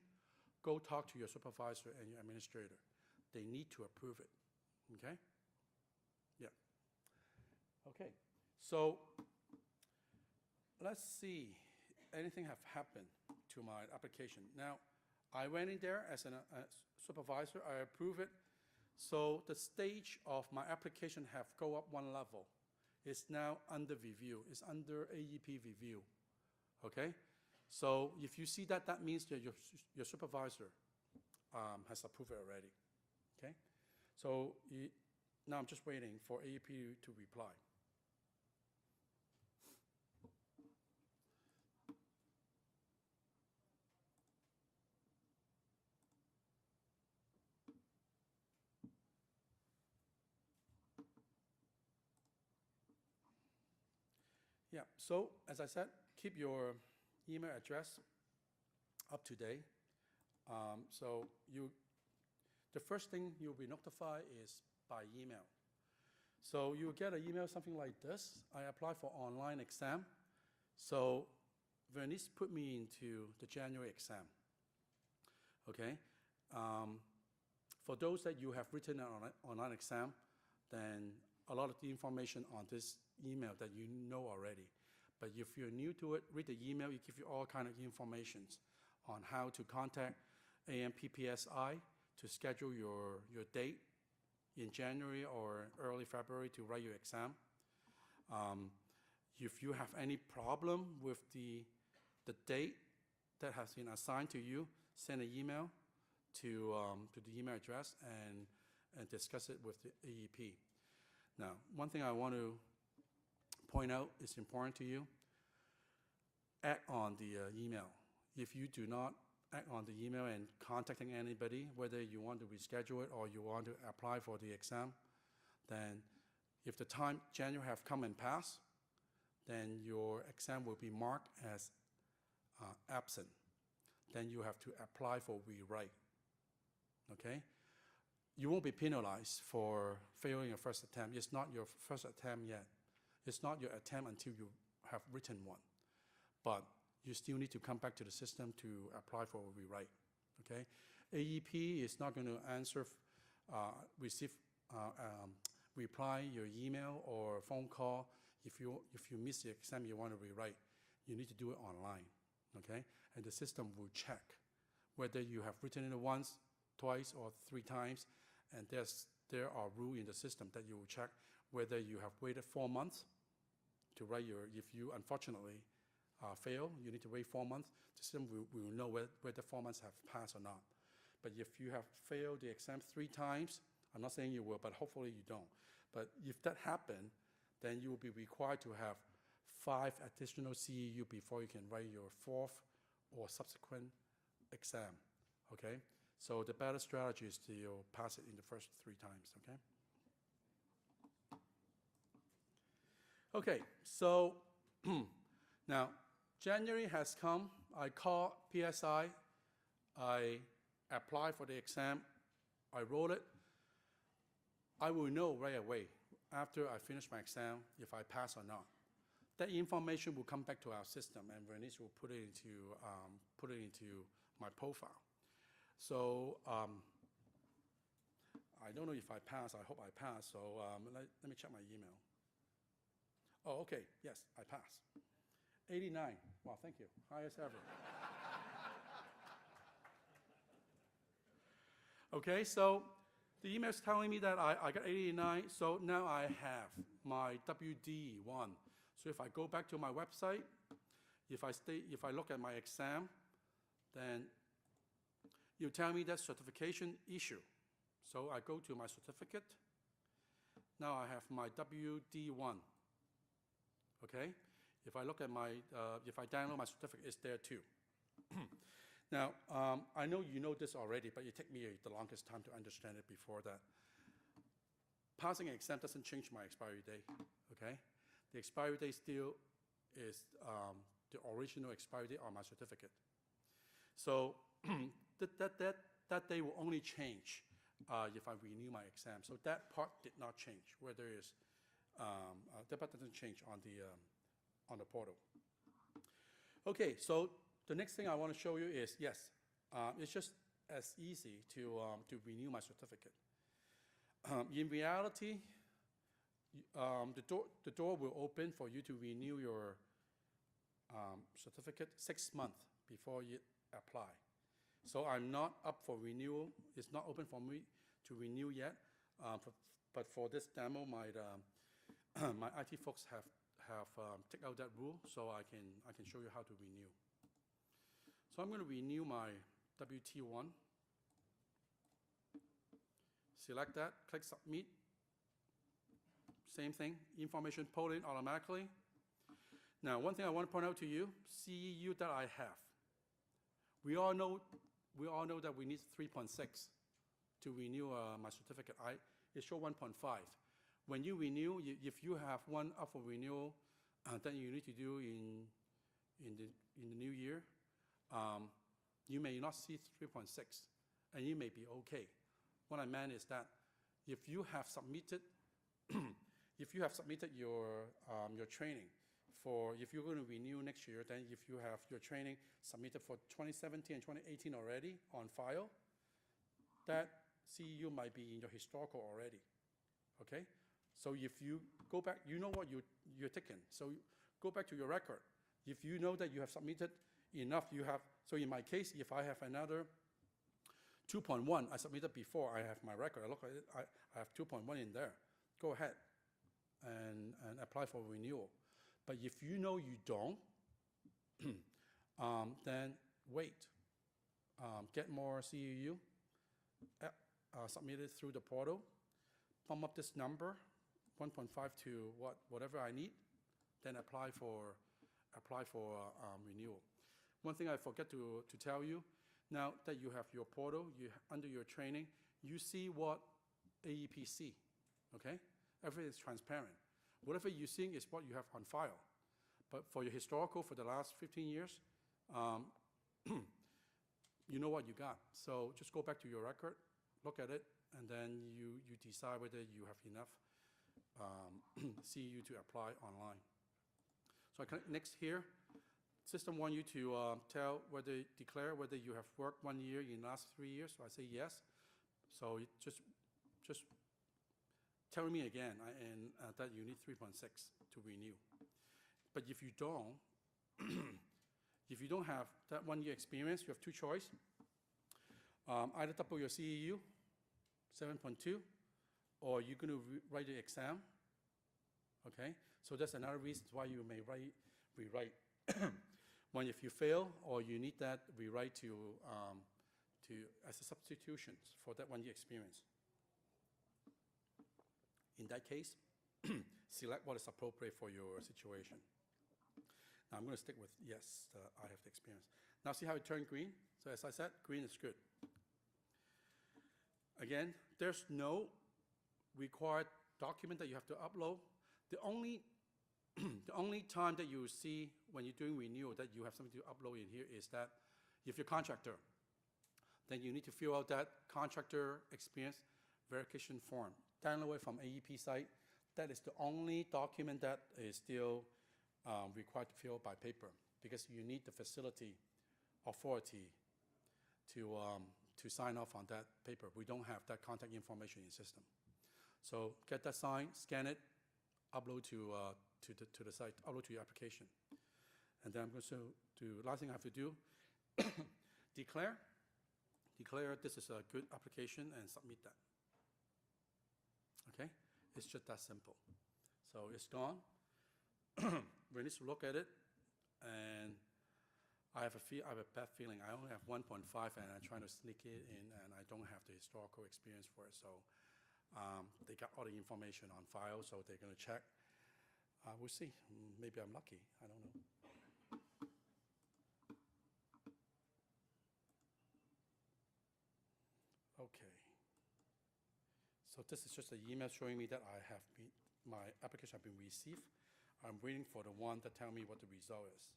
go talk to your supervisor and your administrator. They need to approve it, okay? Yeah. Okay, so let's see, anything have happened to my application. Now, I went in there as a supervisor, I approve it. So the stage of my application have go up one level. It's now under review, it's under AEP review, okay? So if you see that, that means that your supervisor has approved it already, okay? So now I'm just waiting for AEP to reply. Yeah, so as I said, keep your email address up to date. So the first thing you'll be notified is by email. So you'll get an email, something like this. I applied for online exam. So Vernice put me into the January exam, okay? For those that you have written an online exam, then a lot of the information on this email that you know already. But if you're new to it, read the email. It gives you all kind of information on how to contact AMPPSI to schedule your date in January or early February to write your exam. If you have any problem with the date that has been assigned to you, send an email to the email address and discuss it with the AEP. Now, one thing I want to point out is important to you. Act on the email. If you do not act on the email and contacting anybody, whether you want to reschedule it or you want to apply for the exam, then if the time January have come and passed, then your exam will be marked as absent. Then you have to apply for rewrite, okay? You won't be penalized for failing your first attempt. It's not your first attempt yet. It's not your attempt until you have written one. But you still need to come back to the system to apply for a rewrite, okay? AEP is not going to answer, reply your email or phone call. If you miss the exam you want to rewrite, you need to do it online, okay? And the system will check whether you have written it once, twice, or 3 times, and there are rules in the system that you will check whether you have waited 4 months to write if you unfortunately fail, you need to wait 4 months. The system will know whether 4 months have passed or not. But if you have failed the exam 3 times, I'm not saying you will, but hopefully you don't. But if that happened, then you will be required to have 5 additional CEU before you can write your 4th or subsequent exam, okay? So the better strategy is to pass it in the first 3 times, okay? Okay, so Now, January has come. I call PSI. I apply for the exam. I wrote it. I will know right away after I finish my exam if I pass or not. That information will come back to our system, and Bernice will put it into my profile. So I don't know if I pass. I hope I pass. So let me check my email. Oh, okay. Yes, I passed. 89. Wow, thank you. Highest ever. Okay, so the email is telling me that I got 89. So now I have my WD1. So if I go back to my website, if I look at my exam, then you tell me that certification issue. So I go to my certificate. Now I have my WD1. Okay? If I look at my, if I download my certificate, it's there too. Now, I know you know this already, but it took me the longest time to understand it before that. Passing an exam doesn't change my expiry date, okay? The expiry date still is the original expiry date on my certificate. So that day will only change if I renew my exam. So that part did not change, whether it's, that part doesn't change on the portal. Okay, so the next thing I want to show you is, yes, it's just as easy to renew my certificate. In reality, the door will open for you to renew your certificate 6 months before you apply. So I'm not up for renewal. It's not open for me to renew yet. But for this demo, my IT folks have taken out that rule, so I can show you how to renew. So I'm going to renew my WT1. Select that, click submit. Same thing, information pulled in automatically. Now, one thing I want to point out to you, CEU that I have. We all know that we need 3.6 to renew my certificate. It shows 1.5. When you renew, if you have one up for renewal, then you need to do in the new year, you may not see 3.6, and you may be okay. What I meant is that if you have submitted, your training for, if you're going to renew next year, then if you have your training submitted for 2017 and 2018 already on file, that CEU might be in your historical already. Okay? So if you go back, you know what you're taking. So go back to your record. If you know that you have submitted enough, you have, so in my case, if I have another 2.1 I submitted before, I have my record. I look at it, I have 2.1 in there. Go ahead and apply for renewal. But if you know you don't, then wait. Get more CEU, submit it through the portal, pump up this number, 1.5 to whatever I need, then apply for renewal. One thing I forget to tell you, now that you have your portal, under your training, you see what AEP see, okay? Everything is transparent. Whatever you're seeing is what you have on file. But for your historical, for the last 15 years, you know what you got. So just go back to your record, look at it, and then you decide whether you have enough CEU to apply online. So I click next here. System wants you to declare whether you have worked 1 year in the last 3 years. So I say yes. So it just tell me again that you need 3.6 to renew. But if you don't, if you don't have that 1 year experience, you have two choices. Either double your CEU, 7.2, or you're going to write the exam. Okay, so that's another reason why you may rewrite. When if you fail, or you need that rewrite to as a substitution for that 1 year experience. In that case, select what is appropriate for your situation. Now I'm going to stick with yes, I have the experience. Now see how it turned green? So as I said, green is good. Again, there's no required document that you have to upload. The only The only time that you will see when you're doing renewal that you have something to upload in here is that if you're a contractor, then you need to fill out that contractor experience verification form. Download it from AEP site. That is the only document that is still required to fill out by paper, because you need the facility authority to sign off on that paper. We don't have that contact information in the system. So get that signed, scan it, upload to the site, upload to your application. And then I'm going to do, last thing I have to do, declare this is a good application and submit that. Okay? It's just that simple. So it's gone. We need to look at it, and I have a bad feeling. I only have 1.5, and I'm trying to sneak it in, and I don't have the historical experience for it. So they got all the information on file, so they're going to check. We'll see. Maybe I'm lucky. I don't know. Okay. So this is just an email showing me that my application has been received. I'm waiting for the one that tell me what the result is.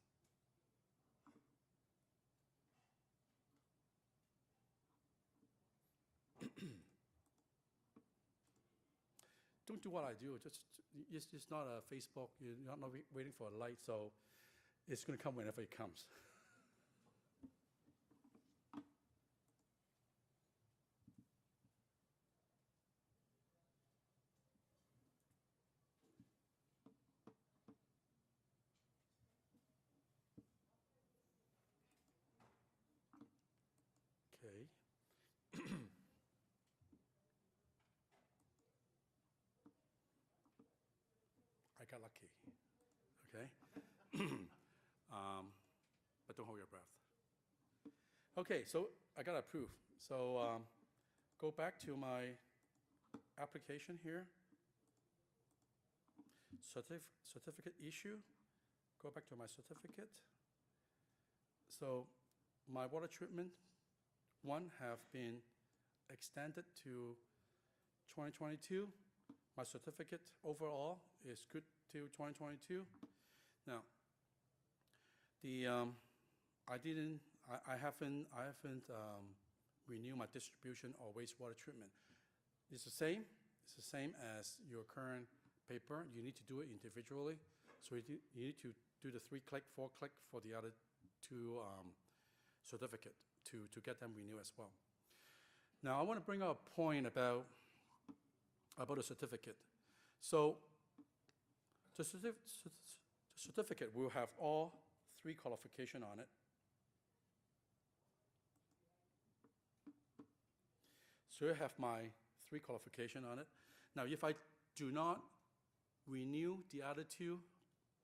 Don't do what I do. It's not a Facebook. You're not waiting for a light, so it's going to come whenever it comes. Okay. I got lucky. Okay. But don't hold your breath. Okay, so I got approved. So go back to my application here. Certificate issue. Go back to my certificate. So my water treatment one have been extended to 2022. My certificate overall is good till 2022. Now, I haven't renewed my distribution or wastewater treatment. It's the same. It's the same as your current paper. You need to do it individually. So you need to do the 3-click, 4-click for the other two certificate to get them renewed as well. Now, I want to bring up a point about the certificate. So the certificate will have all 3 qualifications on it. So you have my 3 qualifications on it. Now, if I do not renew the other 2,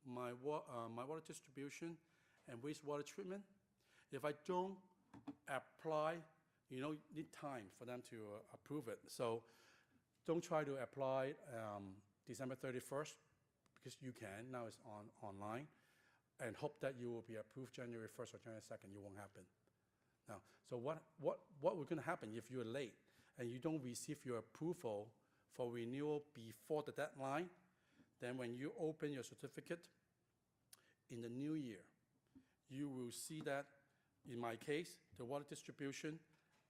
my water distribution and wastewater treatment, if I don't apply, need time for them to approve it. So don't try to apply December 31st, because you can. Now it's online. And hope that you will be approved January 1st or January 2nd. It won't happen. Now, so what will going to happen if you're late and you don't receive your approval for renewal before the deadline? Then when you open your certificate in the new year, you will see that, in my case, the water distribution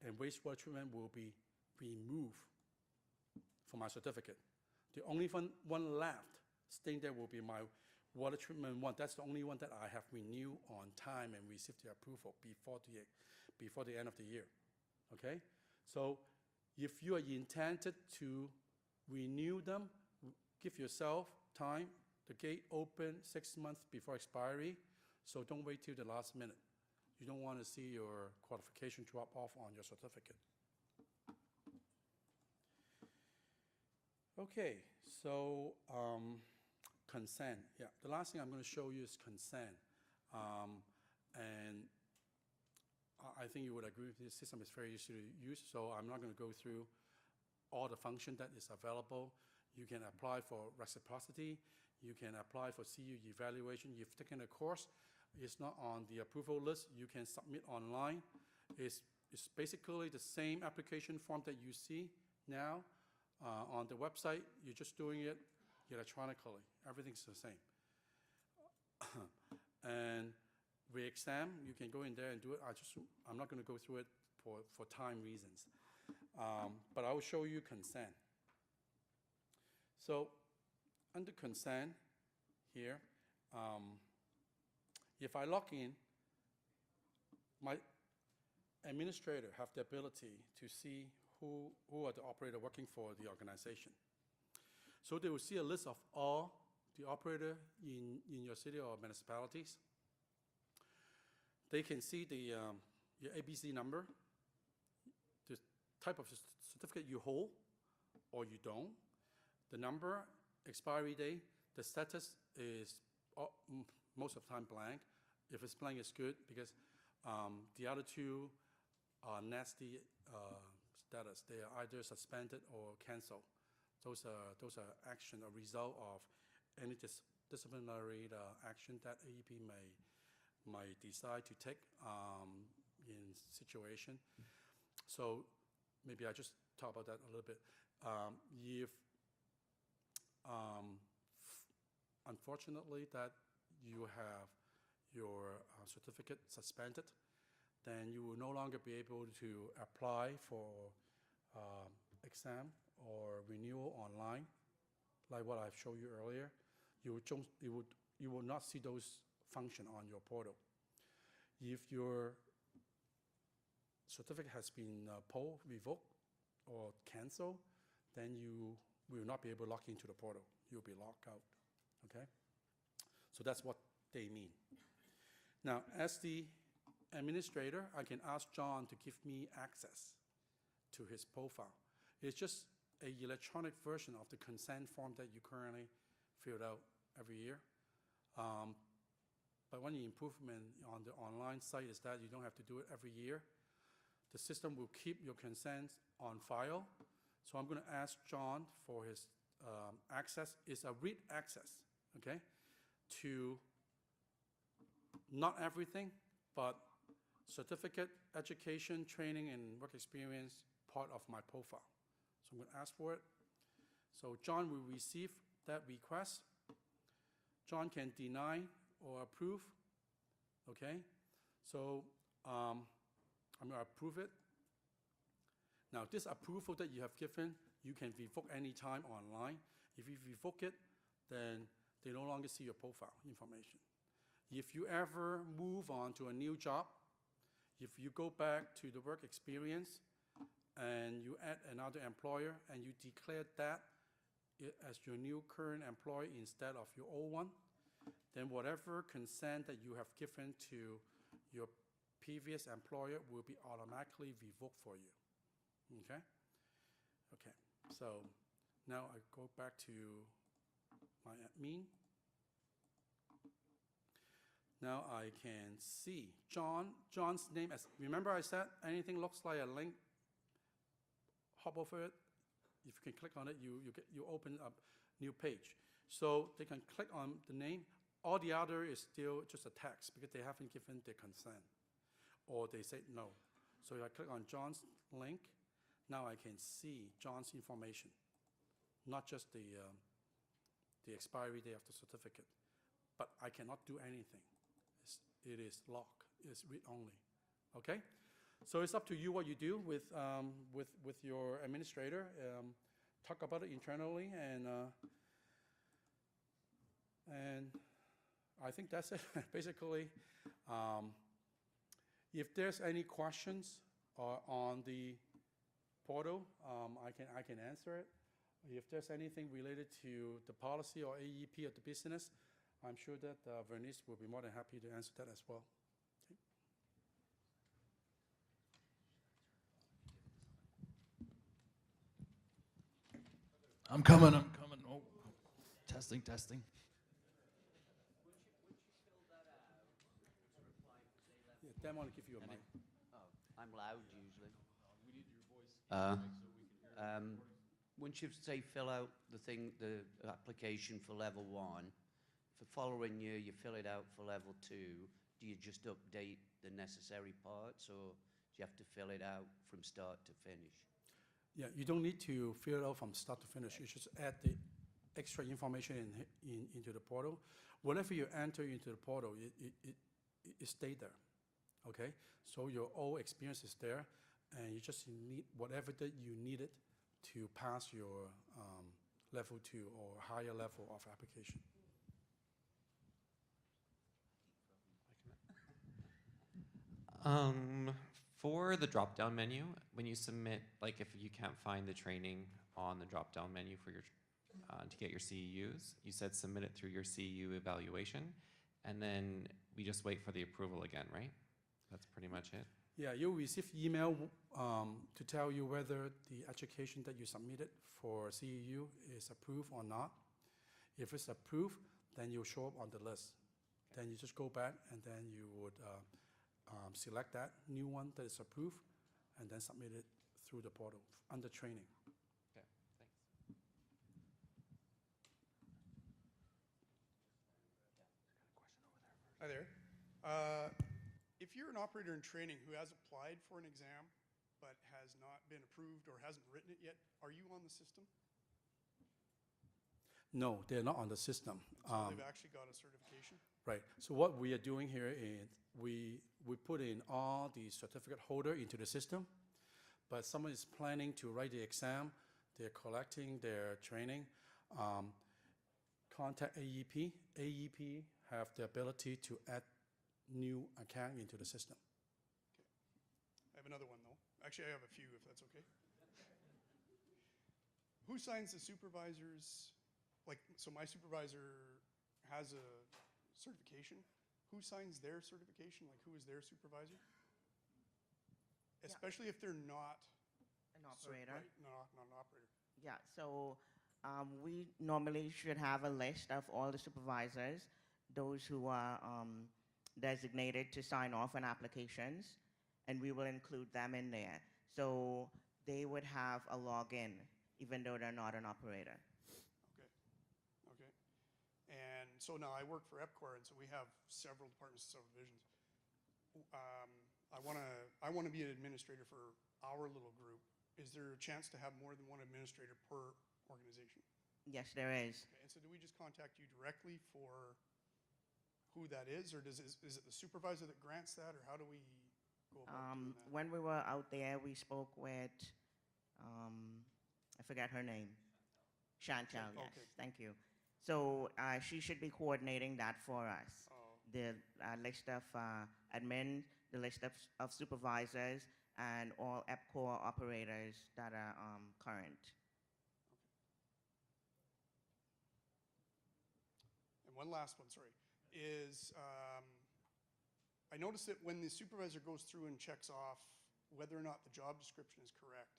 and wastewater treatment will be removed from my certificate. The only one left staying there will be my water treatment one. That's the only one that I have renewed on time and received the approval before the end of the year. Okay? So if you are intended to renew them, give yourself time. The gate open 6 months before expiry, so don't wait till the last minute. You don't want to see your qualification drop off on your certificate. Okay, so consent. Yeah, the last thing I'm going to show you is consent. And I think you would agree with this system is very easy to use, so I'm not going to go through all the function that is available. You can apply for reciprocity. You can apply for CU evaluation. You've taken a course. It's not on the approval list. You can submit online. It's basically the same application form that you see now on the website. You're just doing it electronically. Everything's the same. And re-exam, you can go in there and do it. I'm not going to go through it for time reasons. But I will show you consent. So under consent here, if I log in, my administrator have the ability to see who are the operator working for the organization. So they will see a list of all the operator in your city or municipalities. They can see your ABC number, the type of certificate you hold or you don't, the number, expiry date, the status is most of the time blank. If it's blank, it's good because the other two are nasty status. They are either suspended or canceled. Those are action, a result of any disciplinary action that AEP might decide to take in situation. So maybe I just talk about that a little bit. If unfortunately that you have your certificate suspended, then you will no longer be able to apply for exam or renewal online, like what I've showed you earlier. You will not see those function on your portal. If your certificate has been pulled, revoked, or canceled, then you will not be able to log into the portal. You'll be locked out, okay? So that's what they mean. Now, as the administrator, I can ask John to give me access to his profile. It's just an electronic version of the consent form that you currently filled out every year. But one improvement on the online site is that you don't have to do it every year. The system will keep your consent on file. So I'm going to ask John for his access. It's a read access, okay, to not everything, but certificate, education, training, and work experience part of my profile. So I'm going to ask for it. So John will receive that request. John can deny or approve, okay? So I'm going to approve it. Now, this approval that you have given, you can revoke anytime online. If you revoke it, then they no longer see your profile information. If you ever move on to a new job, if you go back to the work experience and you add another employer and you declare that as your new current employee instead of your old one, then whatever consent that you have given to your previous employer will be automatically revoked for you. Okay? Okay, so now I go back to my admin. Now I can see John's name. Remember I said anything looks like a link, hop over it. If you can click on it, you open up new page. So they can click on the name. All the other is still just a text because they haven't given their consent or they say no. So if I click on John's link, now I can see John's information, not just the expiry date of the certificate. But I cannot do anything. It is locked. It's read only. Okay? So it's up to you what you do with your administrator. Talk about it internally, and I think that's it. Basically, if there's any questions on the portal, I can answer it. If there's anything related to the policy or AEP of the business, I'm sure that Vernice will be more than happy to answer that as well. Okay. I'm coming. Oh, testing. Yeah, Dan want to give you a mic. Oh, I'm loud usually. We need your voice so we can hear it. Once you say fill out the application for level 1, for following year you fill it out for level 2, do you just update the necessary parts, or do you have to fill it out from start to finish? Yeah, you don't need to fill it out from start to finish. You just add the extra information into the portal. Whenever you enter into the portal, it stay there, okay? So your all experience is there, and you just need whatever that you needed to pass your level 2 or higher level of application. For the drop-down menu, when you submit, like if you can't find the training on the drop-down menu for your, to get your CEUs, you said submit it through your CEU evaluation, and then we just wait for the approval again, right? That's pretty much it? Yeah, you'll receive email to tell you whether the education that you submitted for CEU is approved or not. If it's approved, then you'll show up on the list. Okay. Then you just go back and then you would select that new one that is approved and then submit it through the portal under training. Okay, thanks. Hi there. If you're an operator in training who has applied for an exam but has not been approved or hasn't written it yet, are you on the system? No, they're not on the system. So they've actually got a certification? Right. So what we are doing here is we put in all the certificate holder into the system, but someone is planning to write the exam, they're collecting their training, contact AEP. AEP have the ability to add new account into the system. Okay. I have another one though. Actually, I have a few if that's okay. Who signs the supervisors? Like, so my supervisor has a certification. Who signs their certification? Like, who is their supervisor? Yeah. Especially if they're not An operator. Right, not an operator. Yeah, so we normally should have a list of all the supervisors, those who are designated to sign off on applications, and we will include them in there. So they would have a login, even though they're not an operator. Okay. Okay. And so now I work for EPCOR, and so we have several departments and several divisions. I want to be an administrator for our little group. Is there a chance to have more than one administrator per organization? Yes, there is. Okay, and so do we just contact you directly for who that is, or is it the supervisor that grants that, or how do we go about doing that? When we were out there, we spoke with, I forgot her name. Chantal, yes, Okay. thank you. So she should be coordinating that for us. Oh, The list of admin, the list of supervisors, and all EPCOR operators that are current. and one last one, sorry, is I noticed that when the supervisor goes through and checks off whether or not the job description is correct,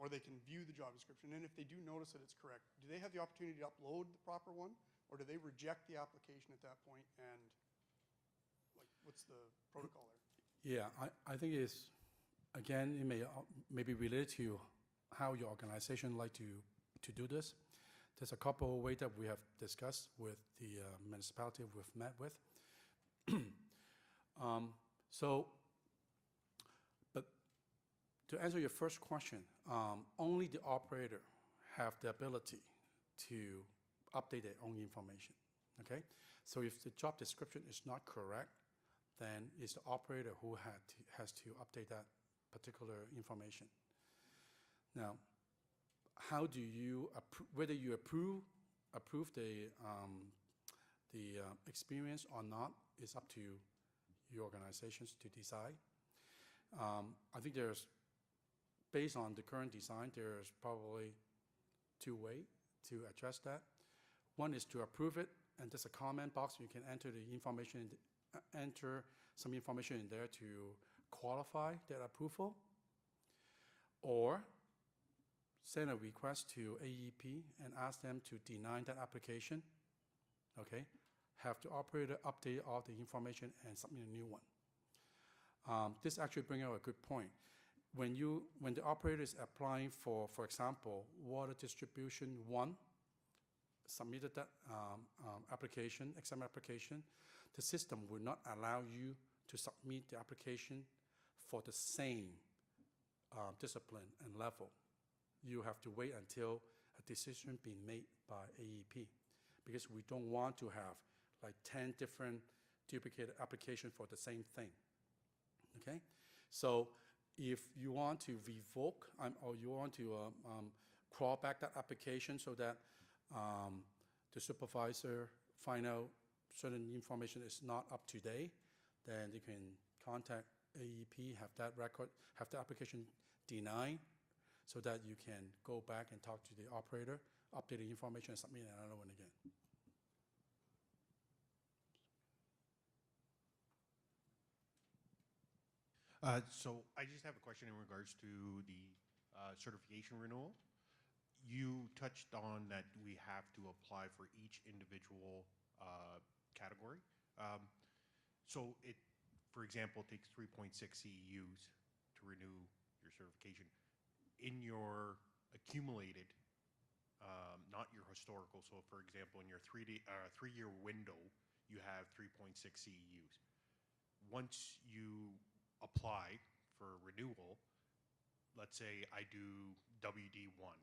or they can view the job description, and if they do notice that it's correct, do they have the opportunity to upload the proper one, or do they reject the application at that point, and like, what's the protocol there? Yeah, I think it's, again, it may be related to how your organization like to do this. There's a couple of ways that we have discussed with the municipality we've met with. But to answer your first question, only the operator have the ability to update their own information, okay? So if the job description is not correct, then it's the operator who has to update that particular information. Now, how do you whether you approve the experience or not is up to your organizations to decide. I think there's, based on the current design, there's probably two ways to address that. One is to approve it, and there's a comment box. You can enter the information, enter some information in there to qualify that approval, or send a request to AEP and ask them to deny that application, okay? Have the operator update all the information and submit a new one. This actually brings out a good point. When the operator is applying for example, water distribution 1, submitted that application, exam application, the system will not allow you to submit the application for the same discipline and level. You have to wait until a decision being made by AEP. because we don't want to have like 10 different duplicated applications for the same thing. Okay? So if you want to revoke or you want to crawl back that application so that the supervisor find out certain information is not up to date, then you can contact AEP, have that record, have the application denied, so that you can go back and talk to the operator, update the information, and submit another one again. So I just have a question in regards to the certification renewal. You touched on that we have to apply for each individual category. So it, for example, takes 3.6 CEUs to renew your certification. In your accumulated, not your historical, so for example, in your three-year window, you have 3.6 CEUs. Once you apply for renewal, let's say I do WD1,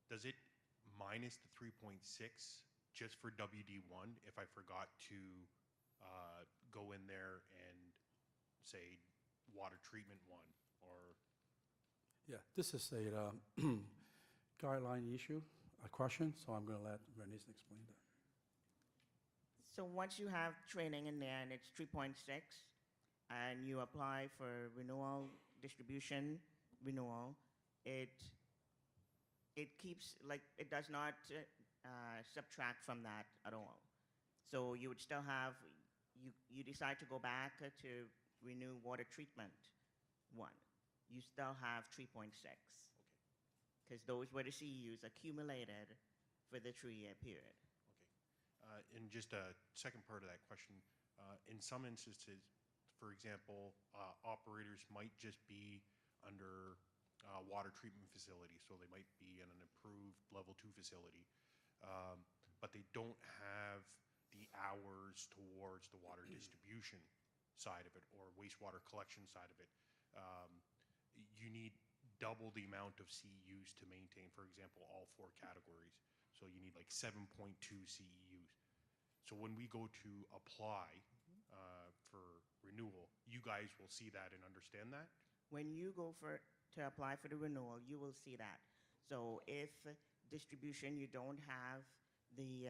does it minus the 3.6 just for WD1 if I forgot to go in there and say water treatment 1 or? Yeah, this is a guideline issue, a question, so I'm going to let Renee explain that. So once you have training in there and it's 3.6, and you apply for renewal, distribution renewal, it keeps, like, it does not subtract from that at all. So you would still have, you decide to go back to renew water treatment 1. You still have 3.6. Because those were the CEUs accumulated for the 3-year period. Okay. And just a second part of that question, in some instances, for example, operators might just be under water treatment facility, so they might be in an approved level 2 facility, but they don't have the hours towards the water distribution side of it or wastewater collection side of it. You need double the amount of CEUs to maintain, for example, all 4 categories. So you need like 7.2 CEUs. So when we go to apply for renewal, you guys will see that and understand that? When you go to apply for the renewal, you will see that. So if distribution, you don't have the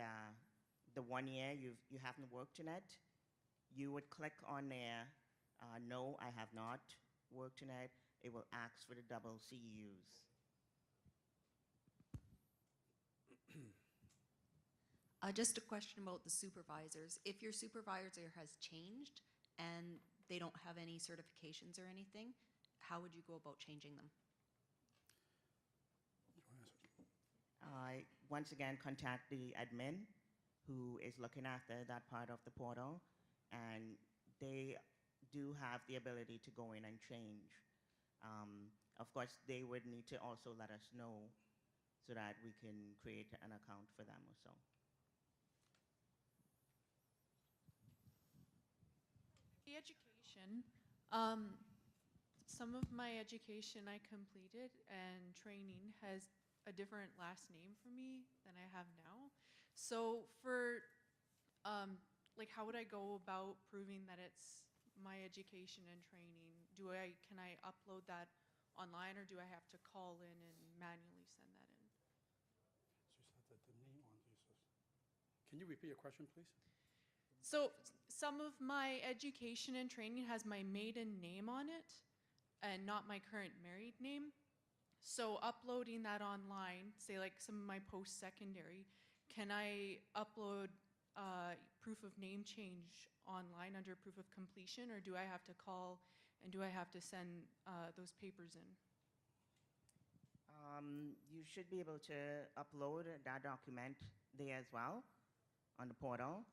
1 year, you haven't worked in it, you would click on there, no, I have not worked in it. It will ask for the double CEUs. Just a question about the supervisors. If your supervisor has changed and they don't have any certifications or anything, how would you go about changing them? Once again, contact the admin who is looking after that part of the portal, and they do have the ability to go in and change. Of course, they would need to also let us know so that we can create an account for them or so. The education, some of my education I completed and training has a different last name for me than I have now. So for, like, how would I go about proving that it's my education and training? Can I upload that online, or do I have to call in and manually send that in? Can you repeat your question, please? So some of my education and training has my maiden name on it and not my current married name. So uploading that online, say like some of my post-secondary, can I upload proof of name change online under proof of completion, or do I have to call and do I have to send those papers in? You should be able to upload that document there as well on the portal,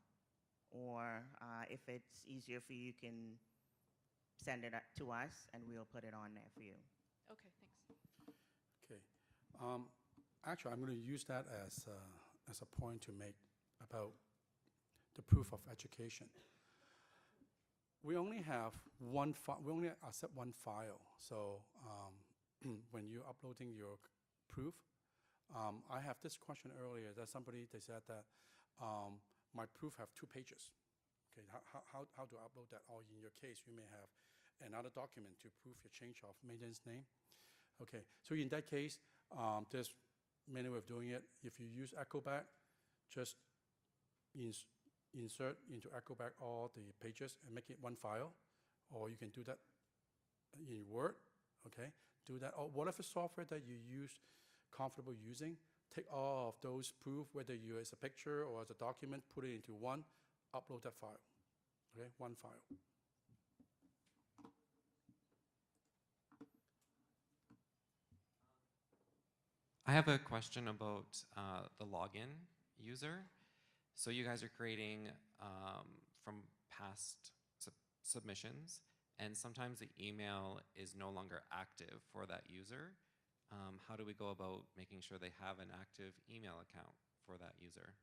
or if it's easier for you, you can send it to us and we'll put it on there for you. Okay, thanks. Okay. Actually, I'm going to use that as a point to make about the proof of education. We only have one file. We only accept one file. So when you're uploading your proof, I have this question earlier that somebody, they said that my proof have 2 pages. Okay, how to upload that? Or in your case, you may have another document to prove your change of maintenance name. Okay, so in that case, there's many ways of doing it. If you use AWWOA, just insert into AWWOA all the pages and make it one file, or you can do that in Word, okay? Do that, or whatever software that you use, comfortable using, take all of those proof, whether you as a picture or as a document, put it into one, upload that file, okay? One file. I have a question about the login user. So you guys are creating from past submissions, and sometimes the email is no longer active for that user. How do we go about making sure they have an active email account for that user?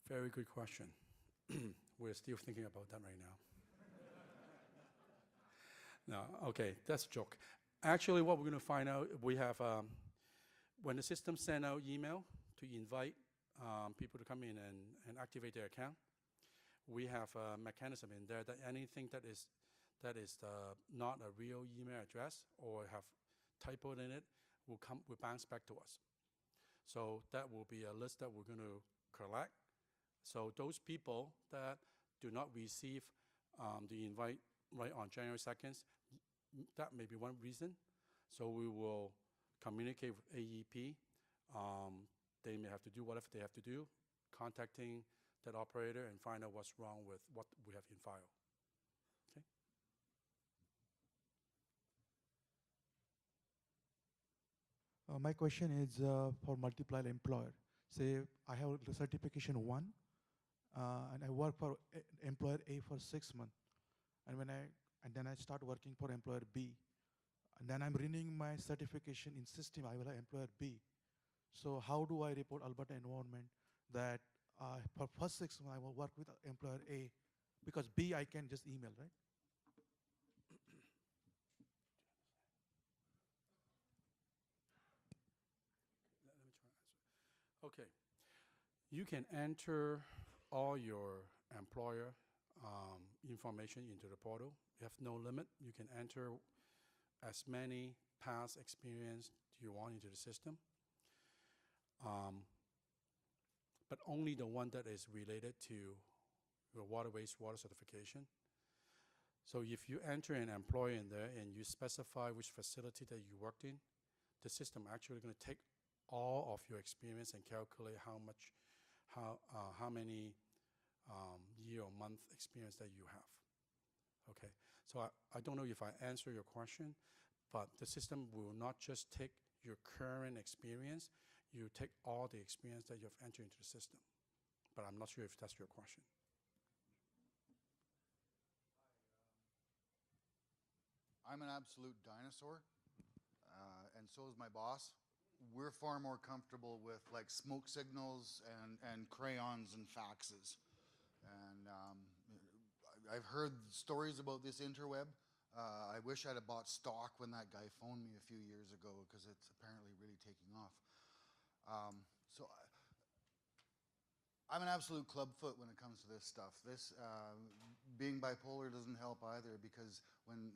Very good question. We're still thinking about that right now. No, okay, that's a joke. Actually, what we're going to find out, we have, when the system send out email to invite people to come in and activate their account, we have a mechanism in there that anything that is not a real email address or have typo in it will bounce back to us. So that will be a list that we're going to collect. So those people that do not receive the invite right on January 2nd, that may be one reason. So we will communicate with AEP. They may have to do whatever they have to do, contacting that operator and find out what's wrong with what we have in file. Okay? My question is for multiplier employer. Say I have the certification 1, and I work for employer A for 6 months, and then I start working for employer B, and then I'm renewing my certification in system. I will have employer B. So how do I report Alberta environment that for first 6 months I will work with employer A, because B I can just email, right? Let me try to answer. Okay, you can enter all your employer information into the portal. You have no limit. You can enter as many past experience you want into the system. But only the one that is related to your water wastewater certification. So if you enter an employee in there and you specify which facility that you worked in, the system actually going to take all of your experience and calculate how many year or month experience that you have. Okay, so I don't know if I answer your question, but the system will not just take your current experience, you take all the experience that you have entered into the system. But I'm not sure if that's your question. I'm an absolute dinosaur, and so is my boss. We're far more comfortable with like smoke signals and crayons and faxes. And I've heard stories about this interweb. I wish I'd have bought stock when that guy phoned me a few years ago, because it's apparently really taking off. So I'm an absolute clubfoot when it comes to this stuff. This being bipolar doesn't help either, because when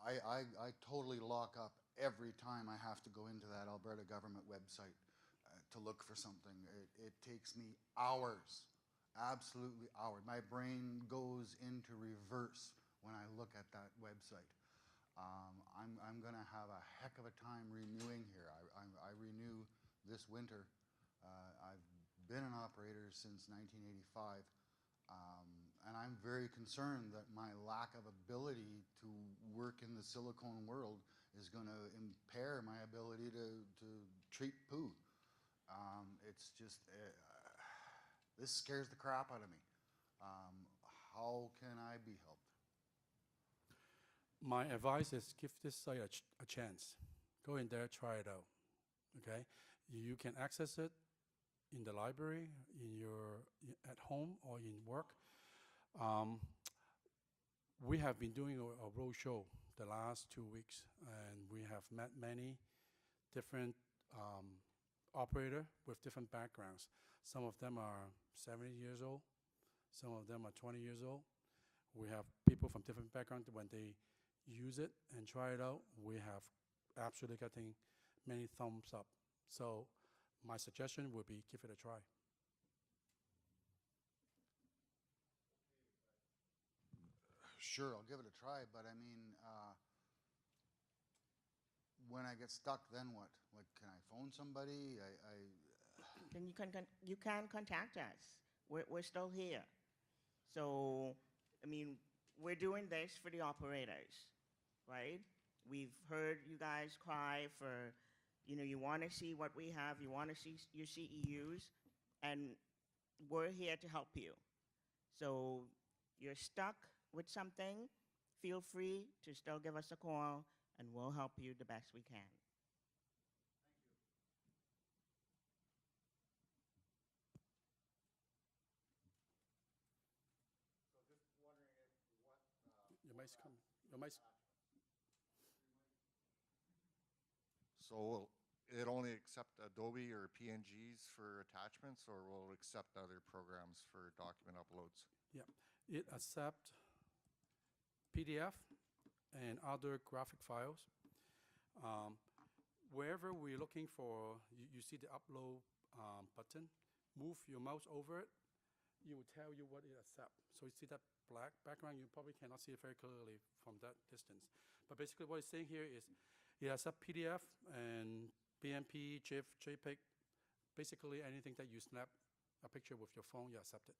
I totally lock up every time I have to go into that Alberta government website to look for something. It takes me hours, absolutely hours. My brain goes into reverse when I look at that website. I'm going to have a heck of a time renewing here. I renew this winter. I've been an operator since 1985, and I'm very concerned that my lack of ability to work in the silicone world is going to impair my ability to treat poo. It's just, this scares the crap out of me. How can I be helped? My advice is give this site a chance. Go in there, try it out, okay? You can access it in the library, at home, or in work. We have been doing a road show the last 2 weeks, and we have met many different operator with different backgrounds. Some of them are 70 years old. Some of them are 20 years old. We have people from different backgrounds. When they use it and try it out, we have absolutely getting many thumbs up. So my suggestion would be give it a try. Sure, I'll give it a try, but I mean, when I get stuck, then what? Like, can I phone somebody? Then you can contact us. We're still here. So, I mean, we're doing this for the operators, right? We've heard you guys cry for, you want to see what we have, you want to see your CEUs, and we're here to help you. So, you're stuck with something, feel free to still give us a call, and we'll help you the best we can. Your mic's coming. Your mic's. So will it only accept Adobe or PNGs for attachments, or will it accept other programs for document uploads? Yeah, it accepts PDF and other graphic files. Wherever we're looking for, you see the upload button, move your mouse over it, it will tell you what it accepts. So you see that black background, you probably cannot see it very clearly from that distance. But basically what it's saying here is it accepts PDF and BMP, GIF, JPEG, basically anything that you snap a picture with your phone, you accept it.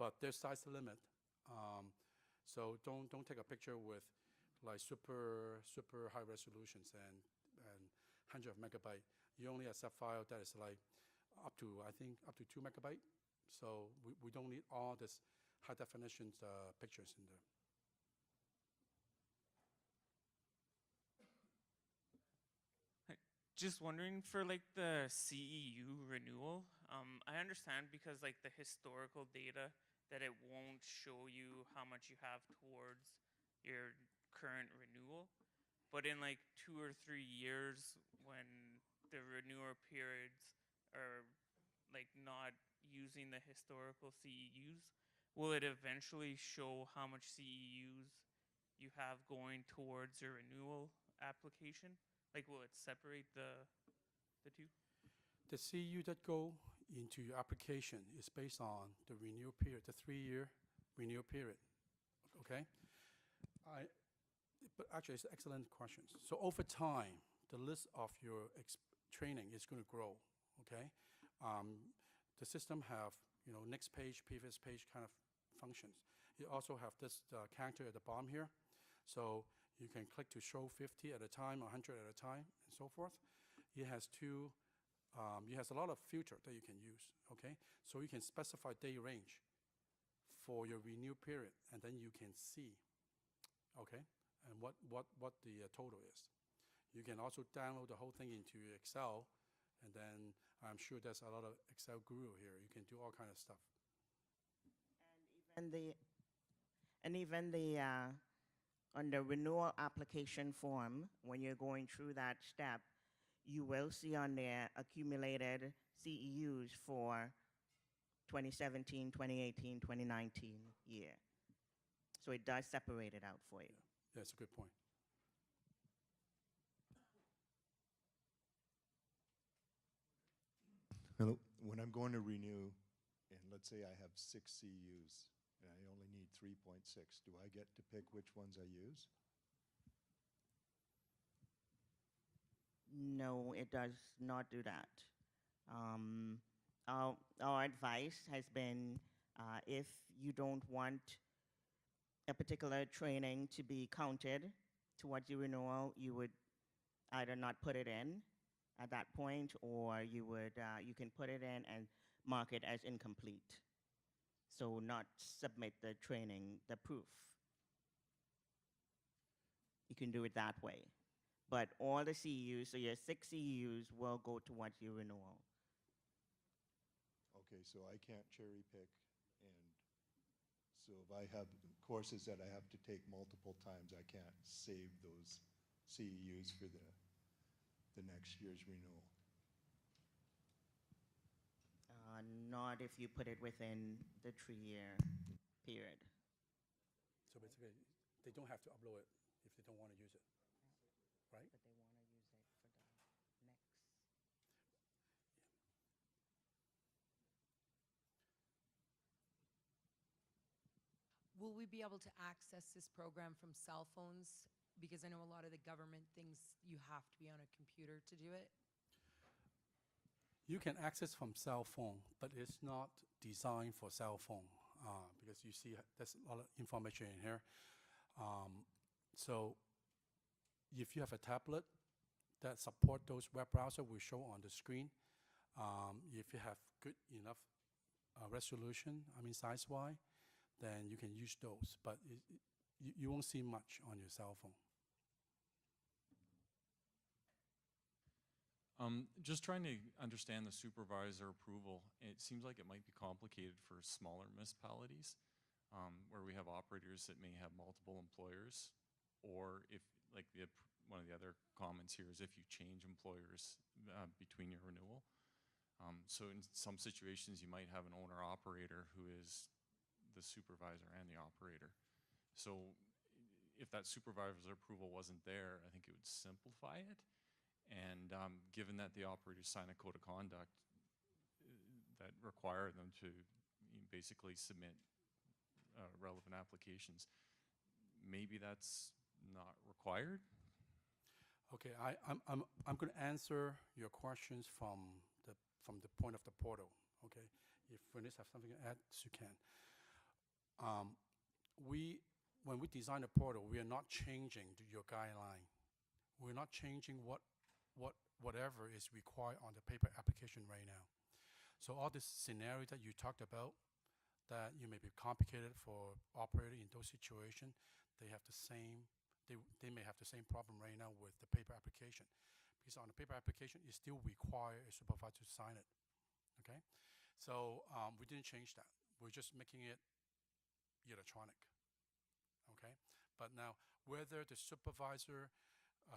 But there's size limit. So don't take a picture with like super high resolutions and 100 megabyte. You only accept file that is like up to 2 megabyte. So we don't need all this high definition pictures in there. Just wondering for like the CEU renewal, I understand because like the historical data that it won't show you how much you have towards your current renewal. But in like 2 or 3 years when the renewal periods are like not using the historical CEUs, will it eventually show how much CEUs you have going towards your renewal application? Like, will it separate the two? The CEU that go into your application is based on the renewal period, the 3-year renewal period, okay? But actually, it's excellent questions. So over time, the list of your training is going to grow, okay? The system have, next page, previous page kind of functions. You also have this character at the bottom here. So you can click to show 50 at a time, 100 at a time, and so forth. It has it has a lot of filter that you can use, okay? So you can specify day range for your renew period, and then you can see, okay, and what the total is. You can also download the whole thing into Excel, and then I'm sure there's a lot of Excel guru here. You can do all kind of stuff. And even the on the renewal application form, when you're going through that step, you will see on there accumulated CEUs for 2017, 2018, 2019 year. So it does separate it out for you. Yeah, that's a good point. Hello. When I'm going to renew, and let's say I have 6 CEUs, and I only need 3.6, do I get to pick which ones I use? No, it does not do that. Our advice has been if you don't want a particular training to be counted towards your renewal, you would either not put it in at that point, or you can put it in and mark it as incomplete. So not submit the training, the proof. You can do it that way. But all the CEUs, so your 6 CEUs will go towards your renewal. Okay, so I can't cherry pick, and so if I have courses that I have to take multiple times, I can't save those CEUs for the next year's renewal. Not if you put it within the 3-year period. So basically, they don't have to upload it if they don't want to use it, right? But they want to use it for the next. Will we be able to access this program from cell phones? Because I know a lot of the government things, you have to be on a computer to do it. You can access from cell phone, but it's not designed for cell phone because you see there's a lot of information in here. So if you have a tablet that support those web browser will show on the screen. If you have good enough resolution, I mean size-wise, then you can use those, but you won't see much on your cell phone. Just trying to understand the supervisor approval. It seems like it might be complicated for smaller municipalities where we have operators that may have multiple employers, or if, like one of the other comments here is if you change employers between your renewal. So in some situations, you might have an owner-operator who is the supervisor and the operator. So if that supervisor approval wasn't there, I think it would simplify it. And given that the operators sign a code of conduct that require them to basically submit relevant applications, maybe that's not required? Okay, I'm going to answer your questions from the point of the portal. Okay, if Bernice have something to add, you can. When we design a portal, we are not changing your guideline. We're not changing whatever is required on the paper application right now. So all this scenario that you talked about, that you may be complicated for operator in those situations, they may have the same problem right now with the paper application. Because on the paper application, it still requires a supervisor to sign it. Okay, so we didn't change that. We're just making it electronic. Okay, but now whether the supervisor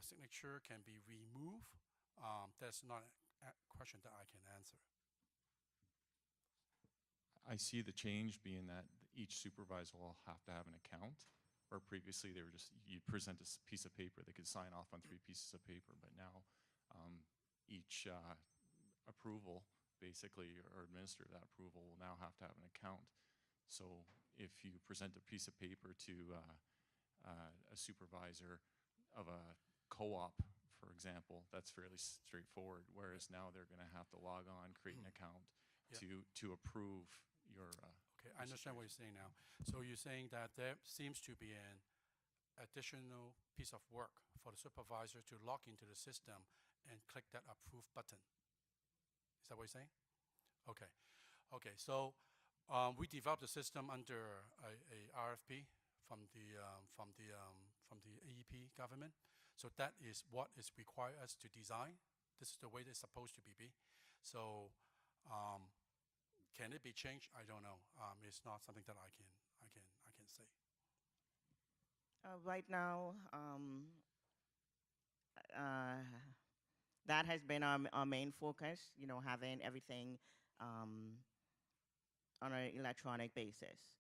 signature can be removed, that's not a question that I can answer. I see the change being that each supervisor will have to have an account, where previously they were just, you'd present a piece of paper, they could sign off on 3 pieces of paper, but now each approval, basically, or administer that approval will now have to have an account. So if you present a piece of paper to a supervisor of a co-op, for example, that's fairly straightforward, whereas now they're going to have to log on, create an account to approve your okay, I understand what you're saying now. So you're saying that there seems to be an additional piece of work for the supervisor to log into the system and click that approve button. Is that what you're saying? Okay. Okay, so we developed the system under a RFP from the AEP government. So that is what is required us to design. This is the way it's supposed to be. So can it be changed? I don't know. It's not something that I can say. Right now, that has been our main focus, having everything on an electronic basis.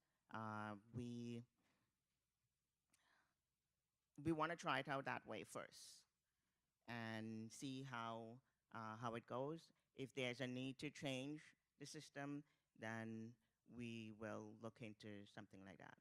We want to try it out that way first and see how it goes. If there's a need to change the system, then we will look into something like that.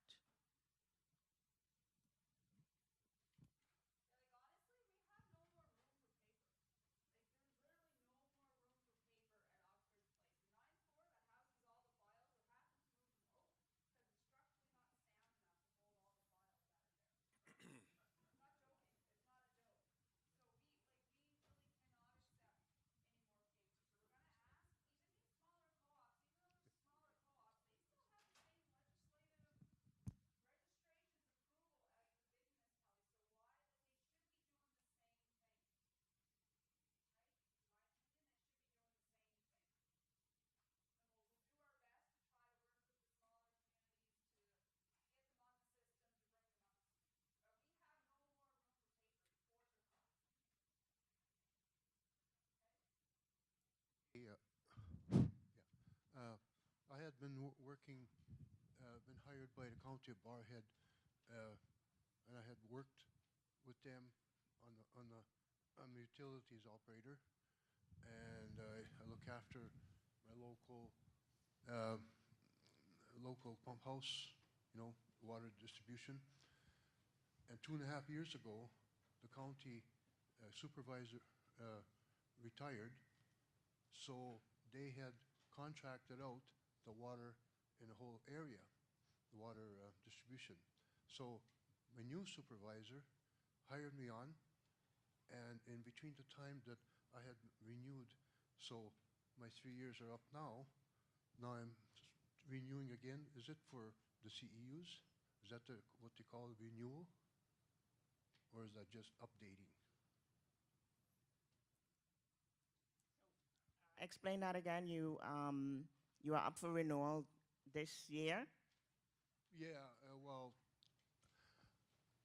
had been working, been hired by the county of Barrhead, and I had worked with them I'm the utilities operator, and I look after my local pump house, water distribution. And 2.5 years ago, the county supervisor retired, so they had contracted out the water in the whole area, the water distribution. So my new supervisor hired me on, and in between the time that I had renewed, so my 3 years are up now, now I'm renewing again. Is it for the CEUs? Is that what they call renewal? Or is that just updating? Explain that again. You are up for renewal this year? Yeah, well,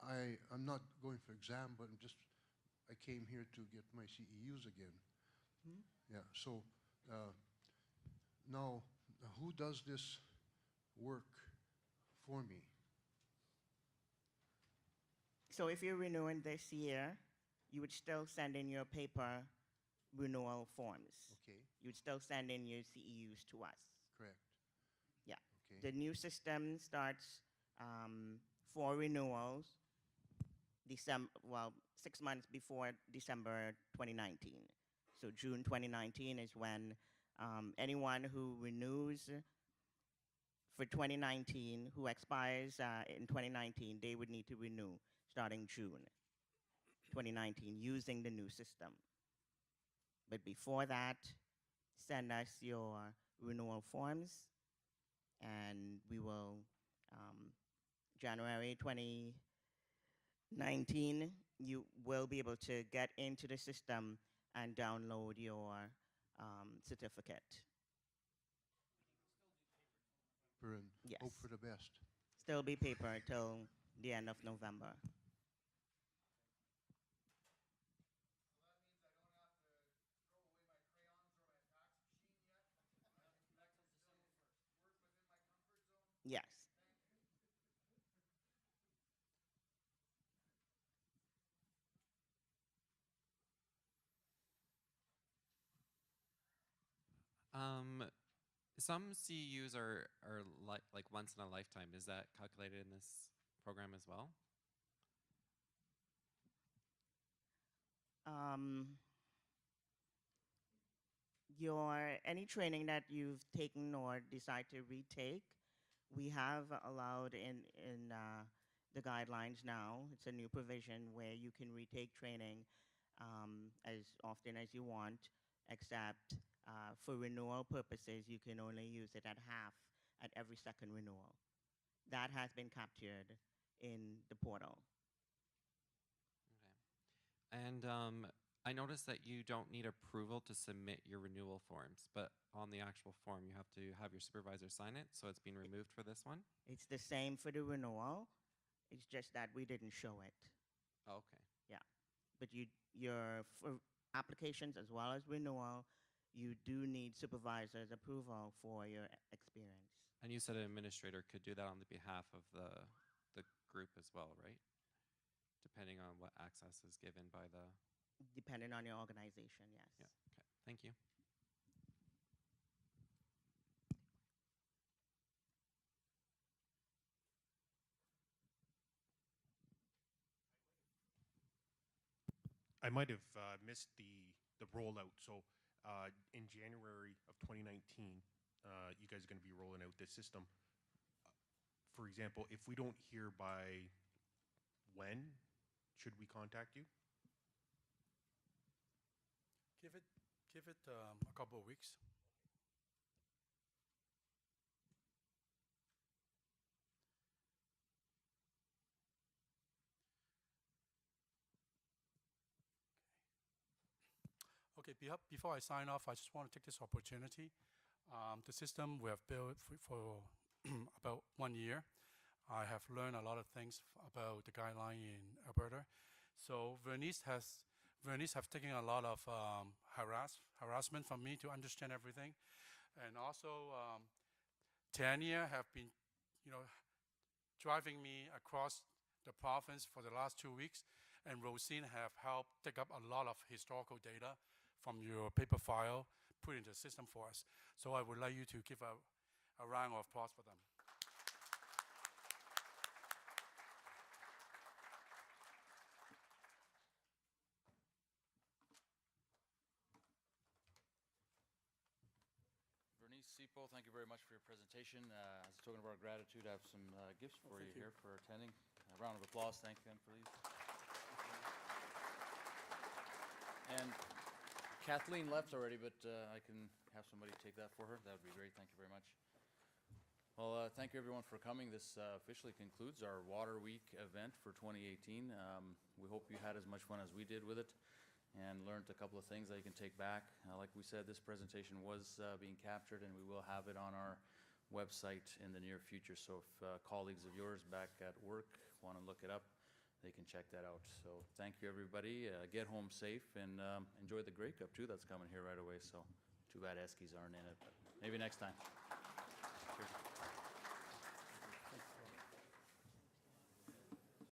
I'm not going for exam, but I came here to get my CEUs again. Hmm? Yeah, so now, who does this work for me? So if you're renewing this year, you would still send in your paper renewal forms. Okay. You would still send in your CEUs to us. Correct. Yeah. Okay. The new system starts for renewals 6 months before December 2019. So June 2019 is when anyone who renews for 2019, who expires in 2019, they would need to renew starting June 2019 using the new system. But before that, send us your renewal forms, and we will, January 2019, you will be able to get into the system and download your certificate. Yes. Hope for the best. Still be paper till the end of November. Yes. Some CEUs are like once in a lifetime. Is that calculated in this program as well? Any training that you've taken or decide to retake, we have allowed in the guidelines now. It's a new provision where you can retake training as often as you want, except for renewal purposes, you can only use it at half at every second renewal. That has been captured in the portal. Okay. And I noticed that you don't need approval to submit your renewal forms, but on the actual form, you have to have your supervisor sign it, so it's been removed for this one? It's the same for the renewal. It's just that we didn't show it. Oh, okay. Yeah. But for applications as well as renewal, you do need supervisor's approval for your experience. And you said an administrator could do that on the behalf of the group as well, right? Depending on what access is given by the... Depending on your organization, yes. Yeah, okay. Thank you. I might have missed the rollout. So in January of 2019, you guys are going to be rolling out this system. For example, if we don't hear by when, should we contact you? Give it a couple of weeks. Okay, before I sign off, I just want to take this opportunity. The system we have built for about 1 year. I have learned a lot of things about the guideline in Alberta. So Vernice have taken a lot of harassment from me to understand everything. And also Tanya have been, driving me across the province for the last 2 weeks, and Rosine have helped dig up a lot of historical data from your paper file, put into the system for us. So I would like you to give a round of applause for them. Bernice Sipo, thank you very much for your presentation. As a token of our gratitude, I have some gifts for you here for attending. A round of applause, thank them, please. And Kathleen left already, but I can have somebody take that for her. That would be great, thank you very much. Well, thank you everyone for coming. This officially concludes our Water Week event for 2018. We hope you had as much fun as we did with it and learned a couple of things that you can take back. Like we said, this presentation was being captured, and we will have it on our website in the near future. So if colleagues of yours back at work want to look it up, they can check that out. So thank you, everybody. Get home safe, and enjoy the Grey Cup, too. That's coming here right away. So too bad Eskies aren't in it, but maybe next time.